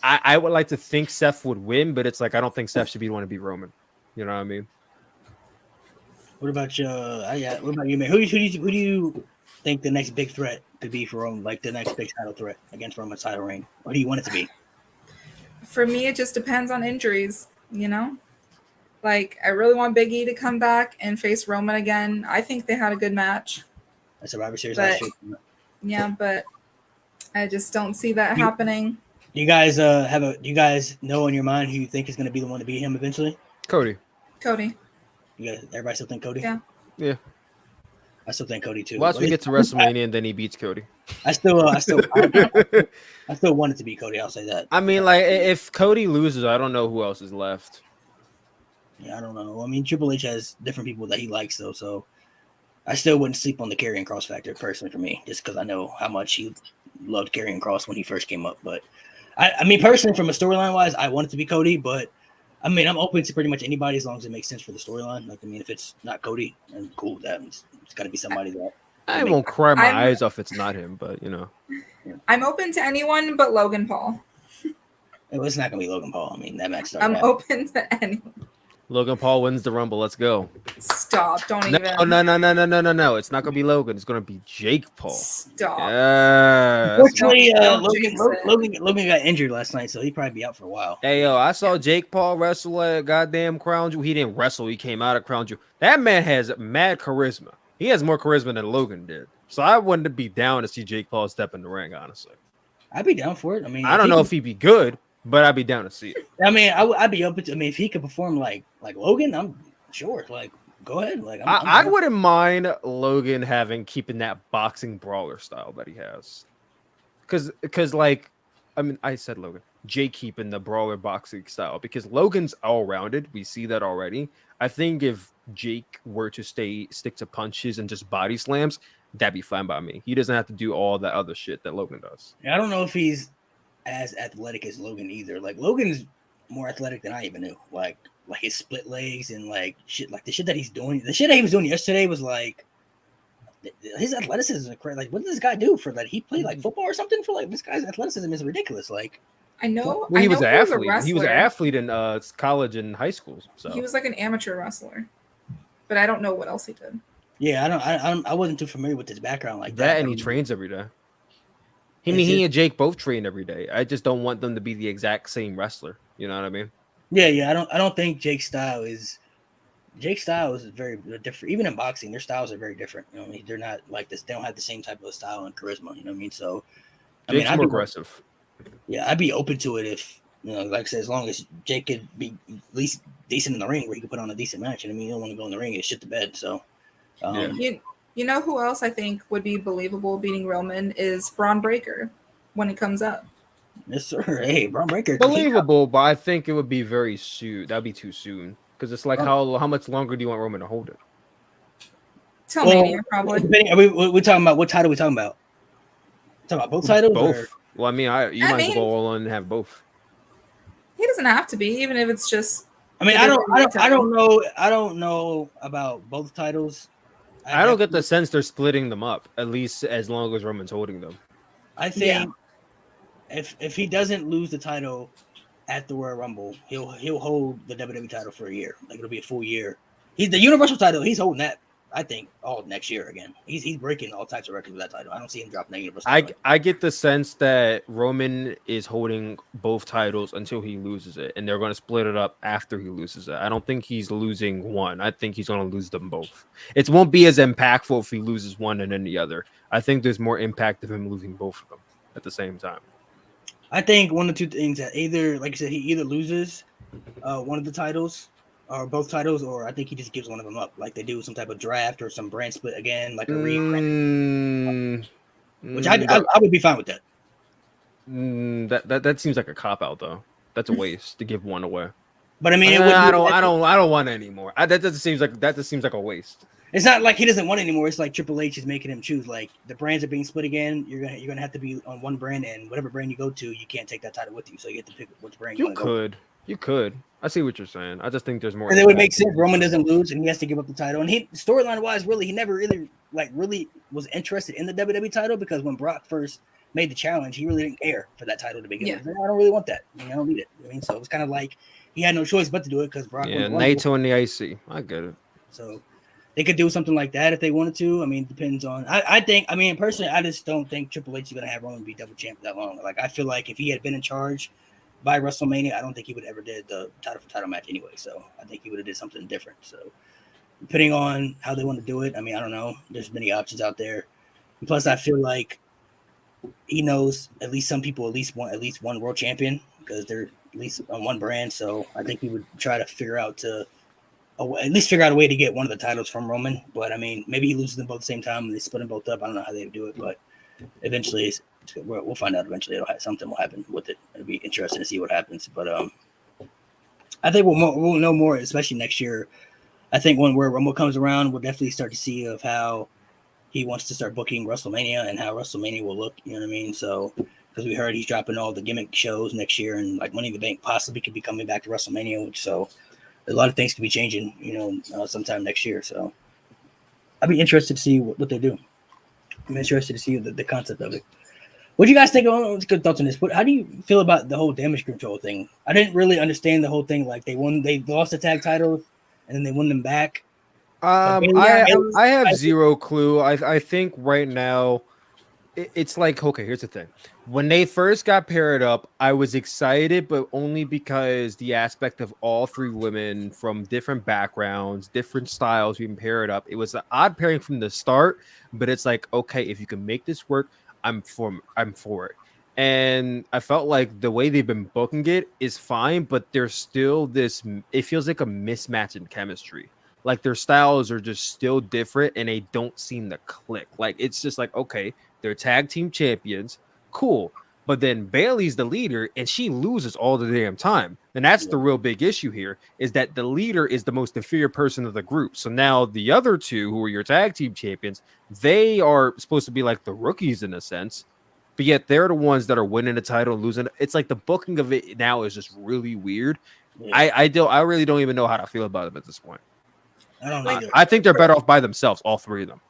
I would like to think Seth would win, but it's like I don't think Seth should be the one to beat Roman. You know what I mean? What about you? What about you, man? Who do you think the next big threat could be for Roman? Like the next big title threat against Roman's title reign? What do you want it to be? For me, it just depends on injuries. You know, like I really want Big E to come back and face Roman again. I think they had a good match. That's Survivor Series But- last year. Yeah, but I just don't see that happening. Do you guys do you guys know in your mind who you think is going to be the one to beat him eventually? Cody. Cody. You guys, everybody still think Cody? Yeah. Yeah. I still think Cody too. Once we get to WrestleMania and then he beats Cody. I still want it to be Cody. I'll say that. I mean, like if Cody loses, I don't know who else is left. Yeah, I don't know. I mean, Triple H has different people that he likes though, so I still wouldn't sleep on the Karrion Kross factor personally for me, just because I know how much he loved Karrion Kross when he first came up. But I mean, personally, from a storyline wise, I want it to be Cody, but I mean, I'm open to pretty much anybody as long as it makes sense for the storyline. Like, I mean, if it's not Cody, then cool. That it's got to be somebody that I won't cry my eyes off. It's not him, but you know, I'm open to anyone but Logan Paul. it's not gonna be Logan Paul. I mean, that match. I'm open to anyone. Logan Paul wins the Rumble. Let's go. Stop! Don't No, even. no. It's not gonna be Logan. It's gonna be Jake Paul. Stop. Yeah. Fortunately, Don't jinx it. Logan got injured last night, so he'd probably be out for a while. Hey yo, I saw Jake Paul wrestle at goddamn Crown Jewel. He didn't wrestle. He came out of Crown Jewel. That man has mad charisma. He has more charisma than Logan did. So I wouldn't be down to see Jake Paul step in the ring. Honestly, I'd be down for it. I mean, I don't know if he'd be good, but I'd be down to see it. I mean, I'd be open to. I mean, if he could perform like Logan, I'm sure. Like, go ahead. Like, I wouldn't mind Logan keeping that boxing brawler style that he has, because like, I mean, I said Logan, Jake keeping the brawler boxing style because Logan's all rounded. We see that already. I think if Jake were to stick to punches and just body slams, that'd be fine by me. He doesn't have to do all that other shit that Logan does. I don't know if he's as athletic as Logan either. Like, Logan's more athletic than I even knew. Like his split legs and like shit, like the shit that he's doing. The shit that he was doing yesterday was like his athleticism is crazy. Like, what does this guy do for that? He played like football or something for like this guy's athleticism is ridiculous. Like, I know. Well, he was an I know athlete. He was an athlete in college and high school. So He was like an amateur wrestler, but I don't know what else he did. yeah, I wasn't too familiar with his background like that, that. and he trains every day. He and Jake both train every day. I just don't want them to be the exact same wrestler. You know what I mean? Yeah. I don't think Jake's style is very different. Even in boxing, their styles are very different. You know what I mean? They're not like this. They don't have the same type of style and charisma. You know what I mean? So, Jake's more aggressive. Yeah, I'd be open to it if, you know, like I said, as long as Jake could be at least decent in the ring where he could put on a decent match. And I mean, you don't want to go in the ring and shit the bed. So, You know who else I think would be believable beating Roman is Braun Breaker when it comes up. Yes, sir. Hey, Braun Breaker. Believable, but I think it would be very soon. That'd be too soon because it's like how much longer do you want Roman to hold it? Till Mania, probably. We talking about what title? Are we talking about? Talking about both titles? Both. Or? Well, I mean, you might as well go all on and have both. He doesn't have to be, even if it's just. I mean, I don't know. I don't know about both titles. I don't get the sense they're splitting them up, at least as long as Roman's holding them. I think if he doesn't lose the title at the Royal Rumble, he'll hold the WWE title for a year. Like, it'll be a full year. He's the Universal title. He's holding that, I think, all next year again. He's breaking all types of records with that title. I don't see him dropping that Universal title. I get the sense that Roman is holding both titles until he loses it, and they're going to split it up after he loses it. I don't think he's losing one. I think he's going to lose them both. It won't be as impactful if he loses one and then the other. I think there's more impact of him losing both of them at the same time. I think one of the two things that either, like I said, he either loses one of the titles or both titles, or I think he just gives one of them up, like they do some type of draft or some brand split again, like a rebrand. Which I would be fine with that. That seems like a cop out though. That's a waste to give one away. But I mean, it wouldn't. I don't want it anymore. That just seems like a waste. It's not like he doesn't want it anymore. It's like Triple H is making him choose. Like the brands are being split again. You're gonna have to be on one brand, and whatever brand you go to, you can't take that title with you. So you have to pick which brand you want to go. You could. I see what you're saying. I just think there's more. And it would make sense. Roman doesn't lose, and he has to give up the title. And he storyline wise, really, he never really was interested in the WWE title because when Brock first made the challenge, he really didn't care for that title to begin with. I don't really want that. I don't need it. I mean, so it was kind of like he had no choice but to do it because Brock. Yeah, Naito and the IC. I get it. So they could do something like that if they wanted to. I mean, depends on. I think. I mean, personally, I just don't think Triple H is going to have Roman be double champ that long. Like, I feel like if he had been in charge by WrestleMania, I don't think he would ever did the title for title match anyway. So I think he would have did something different. So depending on how they want to do it, I mean, I don't know. There's many options out there. And plus, I feel like he knows at least some people at least one world champion because they're at least on one brand. So I think he would try to at least figure out a way to get one of the titles from Roman. But I mean, maybe he loses them both at the same time and they split them both up. I don't know how they do it, but eventually we'll find out. Eventually, something will happen with it. It'll be interesting to see what happens. But I think we'll know more, especially next year. I think when Rumble comes around, we'll definitely start to see of how he wants to start booking WrestleMania and how WrestleMania will look. You know what I mean? So because we heard he's dropping all the gimmick shows next year, and like Money in the Bank possibly could be coming back to WrestleMania. So a lot of things could be changing, sometime next year. So I'd be interested to see what they do. I'm interested to see the concept of it. What do you guys think? Good thoughts on this. How do you feel about the whole damage control thing? I didn't really understand the whole thing. Like they lost the tag titles and then they won them back. I have zero clue. I think right now it's like, okay, here's the thing. When they first got paired up, I was excited, but only because the aspect of all three women from different backgrounds, different styles being paired up. It was an odd pairing from the start, but it's like, okay, if you can make this work, I'm for it. And I felt like the way they've been booking it is fine, but there's still it feels like a mismatch in chemistry. Like their styles are just still different and they don't seem to click. Like it's just like, okay, they're tag team champions. Cool. But then Bayley's the leader and she loses all the damn time. And that's the real big issue here is that the leader is the most inferior person of the group. So now the other two who are your tag team champions, they are supposed to be like the rookies in a sense, but yet they're the ones that are winning the title and losing. It's like the booking of it now is just really weird. Yeah. I really don't even know how to feel about them at this point. I don't know. I think they're better off by themselves, all three of them.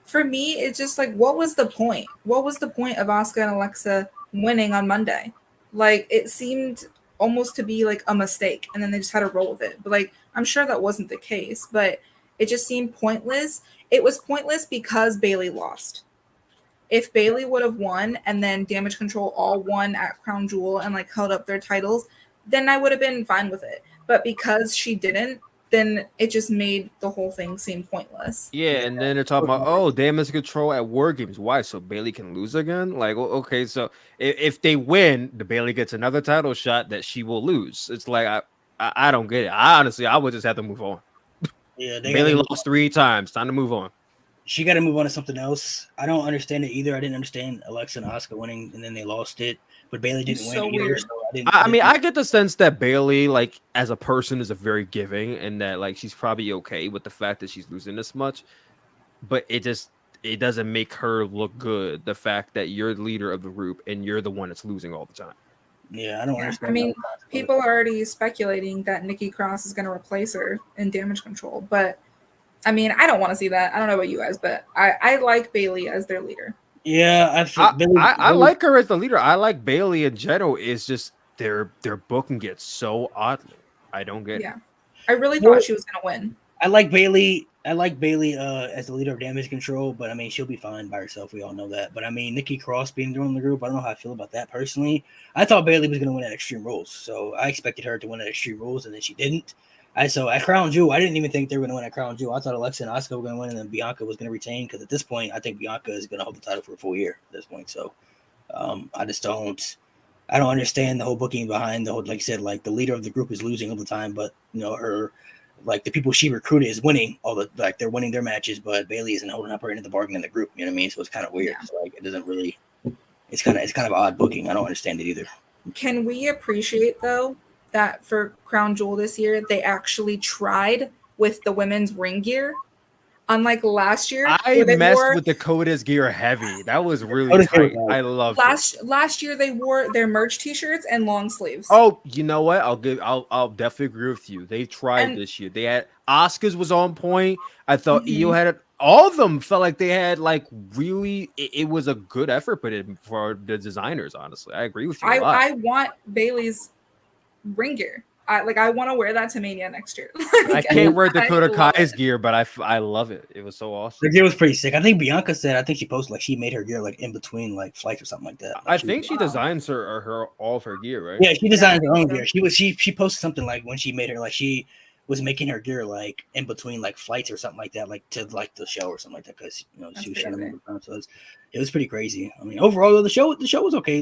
For me, it's just like, what was the point? What was the point of Asuka and Alexa winning on Monday? Like, it seemed almost to be like a mistake, and then they just had to roll with it. But like, I'm sure that wasn't the case, but it just seemed pointless. It was pointless because Bayley lost. If Bayley would have won and then Damage Control all won at Crown Jewel and like held up their titles, then I would have been fine with it. But because she didn't, then it just made the whole thing seem pointless. Yeah, and then they're talking about, Damage Control at War Games. Why? So Bayley can lose again? Like, okay, so if they win, the Bayley gets another title shot that she will lose. It's like, I don't get it. I would just have to move on. Yeah, Bayley lost 3 times. Time to move on. She got to move on to something else. I don't understand it either. I didn't understand Alexa and Asuka winning, and then they lost it. But Bayley didn't win either. So I get the sense that Bayley, like as a person, is a very giving, and that like she's probably okay with the fact that she's losing this much. But it doesn't make her look good. The fact that you're the leader of the group and you're the one that's losing all the time. Yeah, I don't understand. I mean, people are already speculating that Nikki Cross is going to replace her in Damage Control, but I mean, I don't want to see that. I don't know about you guys, but I like Bayley as their leader. Yeah, I like her as the leader. I like Bayley in general. It's just their booking gets so oddly. I don't get it. Yeah, I really thought she was going to win. I like Bayley as the leader of Damage Control, but I mean, she'll be fine by herself. We all know that. But I mean, Nikki Cross being in the group, I don't know how I feel about that personally. I thought Bayley was going to win at Extreme Rules, so I expected her to win at Extreme Rules, and then she didn't. So at Crown Jewel, I didn't even think they were going to win at Crown Jewel. I thought Alexa and Asuka were going to win, and then Bianca was going to retain. Because at this point, I think Bianca is going to hold the title for a full year at this point. So I just don't understand the whole booking behind the whole. Like I said, like the leader of the group is losing all the time, but her, like the people she recruited is winning they're winning their matches, but Bayley isn't holding up her end of the bargain in the group. You know what I mean? So it's kind of weird. Yeah. So like it doesn't really. It's kind of odd booking. I don't understand it either. Can we appreciate though that for Crown Jewel this year they actually tried with the women's ring gear, unlike last year I where they messed wore with Dakota's gear heavy. That was really Dakota's gear was tight. nice. I loved it. last year they wore their merch t-shirts and long sleeves. Oh, you know what? I'll definitely agree with you. They tried And this year. They had Oscars was on point. I thought EO mhm, had it. All of them felt like they had like really. It was a good effort put in for the designers. Honestly, I agree with you a lot. I want Bailey's ring gear. I want to wear that to Mania next year. I Like, can't wear I Dakota love Kai's it. gear, but I love it. It was so awesome. The gear was pretty sick. I think Bianca said, I think she posted like she made her gear like in between like flights or something like that. I Like think she Wow. designs her all of her gear, right? yeah, she Yeah, designed I her think own so. gear. She posted something like when she made her like she was making her gear like in between like flights or something like that, like to like the show or something like that because That's she was trying to crazy. remember time. So it was pretty crazy. I mean, overall though, the show was okay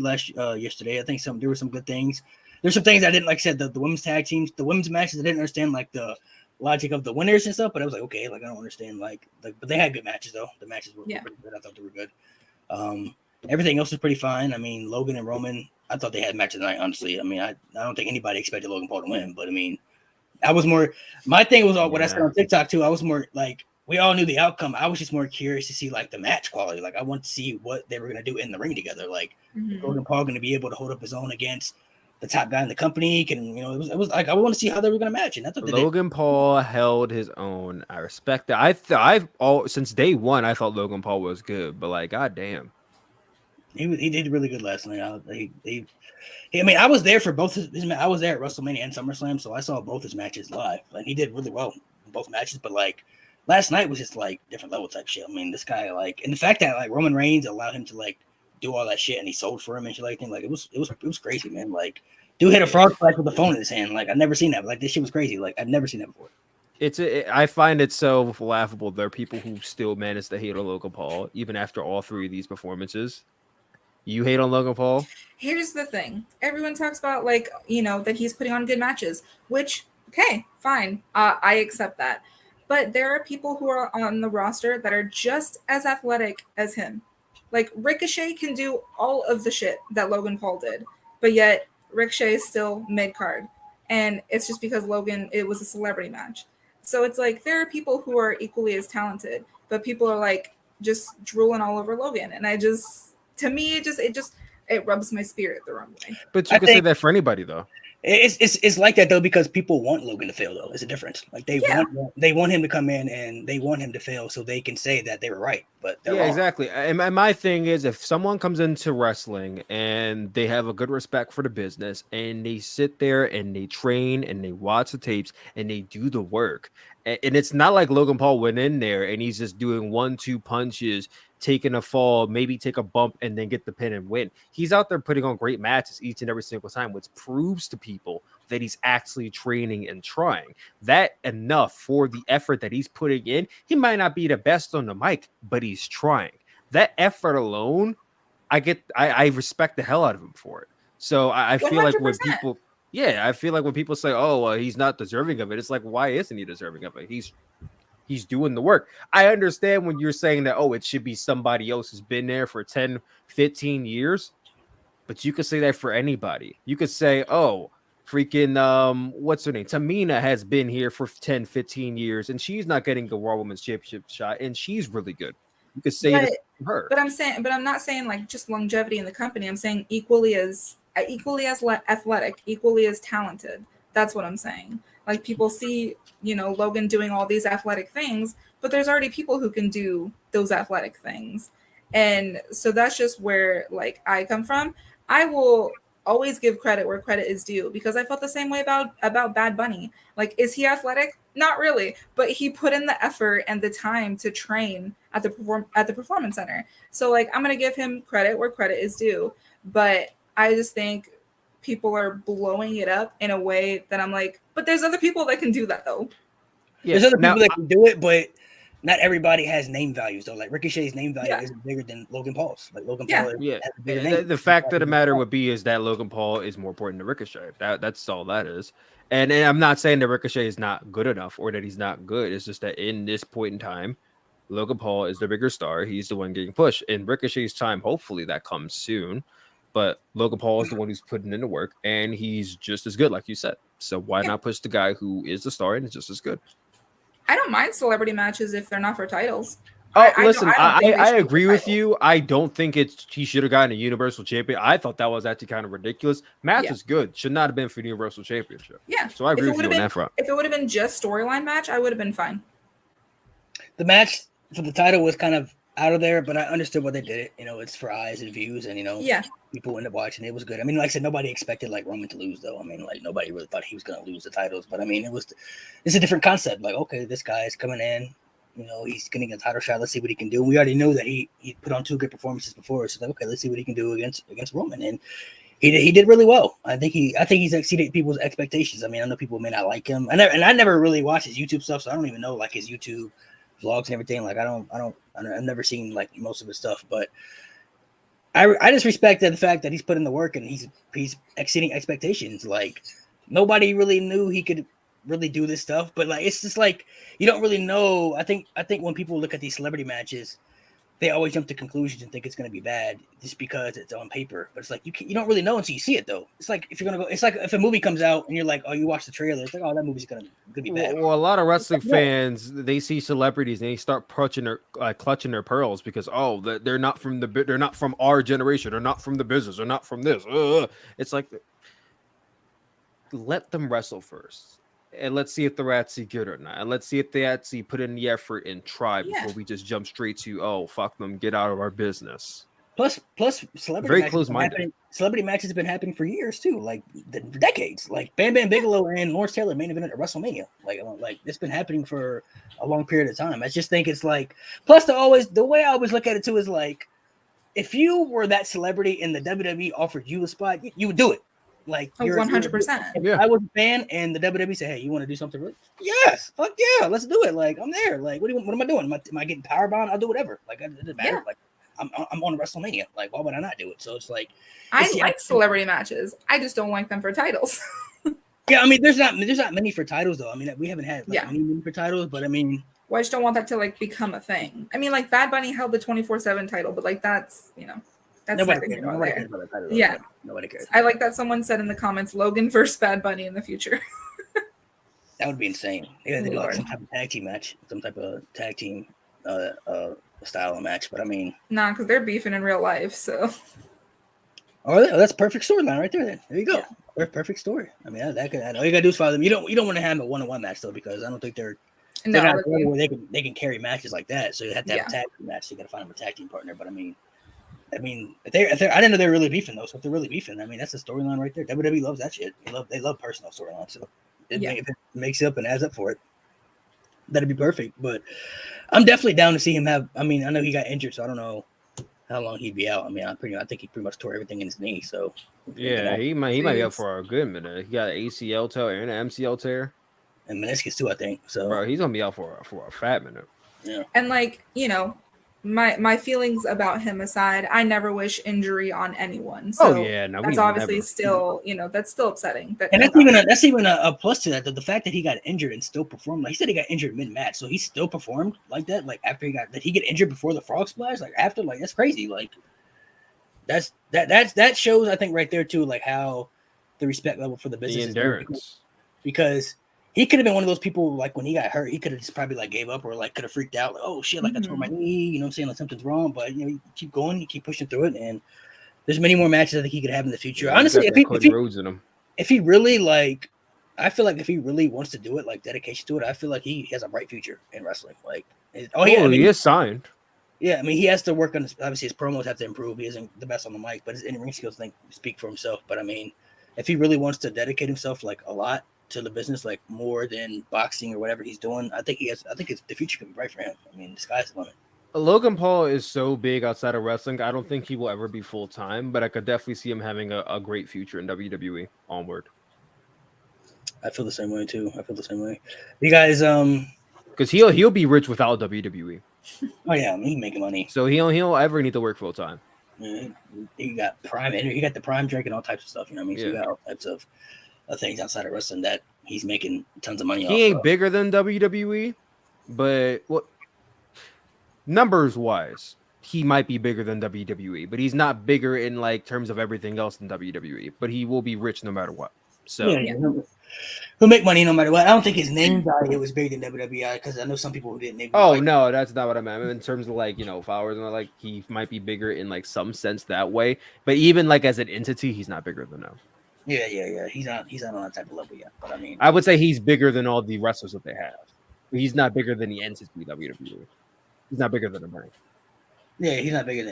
yesterday. I think there were some good things. There's some things I didn't like. I said the women's tag teams, the women's matches. I didn't understand like the logic of the winners and stuff, but I was like, okay, like I don't understand but they had good matches though. The matches were Yeah. pretty good. I thought they were good. Everything else was pretty fine. I mean, Logan and Roman, I thought they had matches tonight, honestly. I mean, I don't think anybody expected Logan Paul to win, but I mean, I was more, my thing was what I said Yeah. on TikTok too. I was more like, we all knew the outcome. I was just more curious to see like the match quality. Like, I want to see what they were going to do in the ring together. Like, Mhm. Logan Paul going to be able to hold up his own against the top guy in the company? It was like, I want to see how they were going to match. And I thought they did. Logan Paul held his own. I respect that. I've all since day one. I thought Logan Paul was good, but like, goddamn, He did really good last night. I mean, I was there for both I was there at WrestleMania and SummerSlam, so I saw both his matches live. Like he did really well in both matches, but like last night was just like different level type shit. I mean, this guy like, and the fact that like Roman Reigns allowed him to like do all that shit and he sold for him and shit like that, like it was crazy, man. Like dude hit a frog splash with the phone in his hand. Like I've never seen that. Like this shit was crazy. Like I've never seen that before. I find it so laughable. There are people who still manage to hate on Logan Paul even after all three of these performances. You hate on Logan Paul? Here's the thing. Everyone talks about like, that he's putting on good matches, which okay, fine. I accept that. But there are people who are on the roster that are just as athletic as him. Like Ricochet can do all of the shit that Logan Paul did, but yet Ricochet is still mid card. And it's just because it was a celebrity match. So it's like there are people who are equally as talented, but people are like just drooling all over Logan. And to me, it rubs my spirit the wrong way. But you I can say think that for anybody though. it's like that though because people want Logan to fail though. It's a difference. Like Yeah. they want him to come in and they want him to fail so they can say that they were right, but they're Yeah, wrong. exactly. And my thing is, if someone comes into wrestling and they have a good respect for the business and they sit there and they train and they watch the tapes and they do the work, and it's not like Logan Paul went in there and he's just doing 1-2 punches, taking a fall, maybe take a bump and then get the pin and win. He's out there putting on great matches each and every single time, which proves to people that he's actually training and trying. That enough for the effort that he's putting in. He might not be the best on the mic, but he's trying. That effort alone, I respect the hell out of him for it. So I feel like when 100%. people, yeah, I feel like when people say, "Oh, well, he's not deserving of it," it's like, why isn't he deserving of it? He's doing the work. I understand when you're saying that, oh, it should be somebody else who's been there for 10, 15 years, but you could say that for anybody. You could say, oh, freaking what's her name? Tamina has been here for 10, 15 years and she's not getting a Raw Women's Championship shot and she's really good. You could say But this to her. but I'm not saying like just longevity in the company. I'm saying equally as athletic, equally as talented. That's what I'm saying. Like people see, Logan doing all these athletic things, but there's already people who can do those athletic things. And so that's just where like I come from. I will always give credit where credit is due because I felt the same way about Bad Bunny. Like, is he athletic? Not really, but he put in the effort and the time to train at the performance center. So like I'm gonna give him credit where credit is due, but I just think people are blowing it up in a way that I'm like, but there's other people that can do that though. Yeah. There's other Now, people that can do it, but not everybody has name values though. Like Ricochet's name value Yeah. isn't bigger than Logan Paul's. Like Logan Yeah. Paul yeah, has a bigger name. the fact of the matter would be is that Logan Paul is more important than Ricochet. That's all that is. And I'm not saying that Ricochet is not good enough or that he's not good. It's just that in this point in time, Logan Paul is the bigger star. He's the one getting pushed. In Ricochet's time, hopefully that comes soon. But Logan Paul is the one who's putting in the work, and he's just as good, like you said. So why not push the guy who is the star and is just as good? I don't mind celebrity matches if they're not for titles. Oh, listen, I don't think they I should be for agree with titles. you. I don't think he should have gotten a Universal Champion. I thought that was actually kind of ridiculous. Match is good. Should not have been for the Universal Championship. Yeah. So I agree with you on that front. If it would have been just storyline match, I would have been fine. The match for the title was kind of out of there, but I understood why they did it. You know, it's for eyes and views, and people end up watching. It was good. I mean, like I said, nobody expected like Roman to lose, though. I mean, like nobody really thought he was going to lose the titles. But I mean, it's a different concept. Like, okay, this guy is coming in. You know, he's getting a title shot. Let's see what he can do. We already know that he put on 2 good performances before. So like, okay, let's see what he can do against Roman, and he did really well. I think he's exceeded people's expectations. I mean, I know people may not like him, and I never really watched his YouTube stuff, so I don't even know like his YouTube vlogs and everything. Like I've never seen like most of his stuff, but I just respect the fact that he's put in the work and he's exceeding expectations. Like nobody really knew he could really do this stuff, but like it's just like you don't really know. I think when people look at these celebrity matches, they always jump to conclusions and think it's going to be bad just because it's on paper. But it's like you don't really know until you see it, though. It's like if you're gonna go, it's like if a movie comes out and you're like, oh, you watch the trailer, it's like, oh, that movie's gonna be bad. Well, a lot of wrestling fans, they see celebrities and they start clutching their pearls because they're not from our generation, they're not from the business, they're not from this. It's like let them wrestle first. And let's see if they're actually good or not. And let's see if they actually put in the effort and try before we just jump straight to, oh, fuck them, get out of our business. Plus, celebrity matches have been happening for years too, like decades. Like Bam Bam Bigelow and Lawrence Taylor main event at WrestleMania. Like it's been happening for a long period of time. I just think it's like. Plus, the way I always look at it too is like, if you were that celebrity and the WWE offered you a spot, you would do it. Like 100%. If I was a fan and the WWE said, "Hey, you want to do something?" Really? Yes, fuck yeah, let's do it. Like I'm there. Like what am I doing? Am I getting powerbound? I'll do whatever. Like it doesn't matter. Like I'm on WrestleMania. Like why would I not do it? So it's like I like celebrity matches. I just don't like them for titles. Yeah, I mean there's not many for titles though. I mean we haven't had many for titles, but I mean. Well, I just don't want that to like become a thing. I mean, like Bad Bunny held the 24/7 title, but like that's That's nobody cares about that title. Yeah. Nobody cares. I like that someone said in the comments, Logan versus Bad Bunny in the future. That would be insane. They had to do like some type of tag team match, some type of tag team style of match. But I mean, nah, because they're beefing in real life. So, that's perfect storyline right there. Then there you go. Yeah. Perfect story. I mean, that could. All you gotta do is follow them. You don't want to have a 1-on-1 match though, because I don't think they're not where they can carry matches like that. So you have to have a tag team match. So you got to find them a tag team partner. But I mean, if they're, I didn't know they were really beefing though. So if they're really beefing, I mean, that's a storyline right there. WWE loves that shit. They love personal storylines. So if it makes it up and adds up for it, that'd be perfect. But I'm definitely down to see him have. I mean, I know he got injured, so I don't know how long he'd be out. I mean, I think he pretty much tore everything in his knee. So yeah, he might be out for a good minute. He got an ACL tear and an MCL tear, and meniscus too, I think. So bro, he's gonna be out for a fat minute. Yeah, and like my feelings about him aside, I never wish injury on anyone. So that's obviously still, that's still upsetting. And that's even a plus to that. The fact that he got injured and still performed. Like he said, he got injured mid-match, so he still performed like that. Like after he get injured before the frog splash, like after, like that's crazy. Like that shows, I think, right there too, like how the respect level for the business, the endurance, because he could have been one of those people, like when he got hurt, he could have just probably like gave up or like could have freaked out, like, oh shit, like I tore my knee, you know what I'm saying, like something's wrong. But you keep going, you keep pushing through it, and there's many more matches I think he could have in the future. Yeah, honestly, if he really like, I feel like if he really wants to do it, like dedication to it, I feel like he has a bright future in wrestling. Like, he is signed. Yeah, I mean, he has to work on obviously his promos have to improve. He isn't the best on the mic, but his in-ring skills speak for himself. But I mean, if he really wants to dedicate himself like a lot to the business, like more than boxing or whatever he's doing, I think the future could be bright for him. I mean, the sky's the limit. Logan Paul is so big outside of wrestling. I don't think he will ever be full time, but I could definitely see him having a great future in WWE onward. I feel the same way too. You guys, because he'll be rich without WWE. Oh yeah, I mean, he's making money, so he'll ever need to work full time. Yeah, he got Prime, he got the Prime drink and all types of stuff. You know what I mean? So he got all types of things outside of wrestling that he's making tons of money off. He ain't bigger than WWE, but what numbers wise, he might be bigger than WWE, but he's not bigger in like terms of everything else than WWE. But he will be rich no matter what. So Yeah, he'll make money no matter what. I don't think his name value was bigger than WWE because I know some people who didn't name. oh no, that's not what I meant. In terms of like followers and like he might be bigger in like some sense that way. But even like as an entity, he's not bigger than them. Yeah. He's not on that type of level yet. But I mean, I would say he's bigger than all the wrestlers that they have. But he's not bigger than the entity WWE. He's not bigger than the brand. yeah, he's not bigger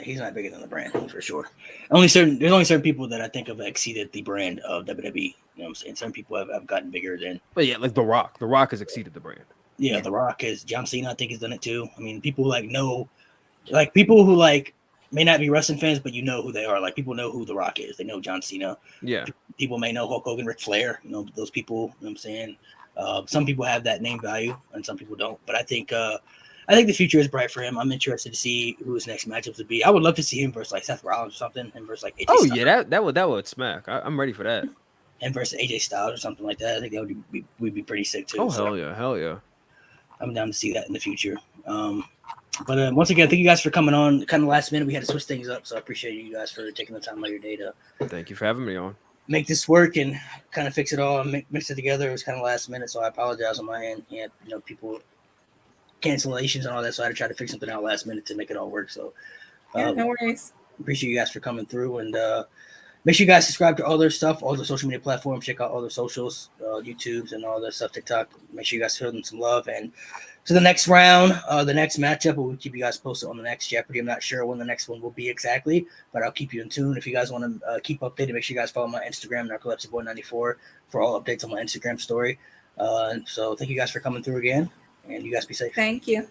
than the brand for sure. There's only certain people that I think have exceeded the brand of WWE. You know what I'm saying? Some people have gotten bigger than. But yeah, like The Rock. The Rock has exceeded the brand. Yeah, The Rock is John Cena. I think has done it too. I mean, people people who like may not be wrestling fans, but you know who they are. Like people know who The Rock is. They know John Cena. Yeah. People may know Hulk Hogan, Ric Flair. You know those people. You know what I'm saying? Some people have that name value, and some people don't. But I think the future is bright for him. I'm interested to see who his next matchups would be. I would love to see him versus like Seth Rollins or something, and versus like AJ Oh Styles. yeah, that would smack. I'm ready for that. And versus AJ Styles or something like that. I think that would be pretty sick too. Oh so hell yeah. I'm down to see that in the future. But once again, thank you guys for coming on. Kind of last minute, we had to switch things up, so I appreciate you guys for taking the time out of your day to Thank you for having me on. make this work and kind of fix it all and mix it together. It was kind of last minute, so I apologize on my end. Yeah, people cancellations and all that, so I had to try to fix something out last minute to make it all work. So No worries. appreciate you guys for coming through, and make sure you guys subscribe to all their stuff, all the social media platforms. Check out all their socials, YouTubes and all that stuff, TikTok. Make sure you guys show them some love. And to the next round, the next matchup, we'll keep you guys posted on the next Jeopardy. I'm not sure when the next one will be exactly, but I'll keep you in tune. If you guys want to keep updated, make sure you guys follow my Instagram, NarcolepsyBoy94, for all updates on my Instagram story. So thank you guys for coming through again, and you guys be safe. Thank you.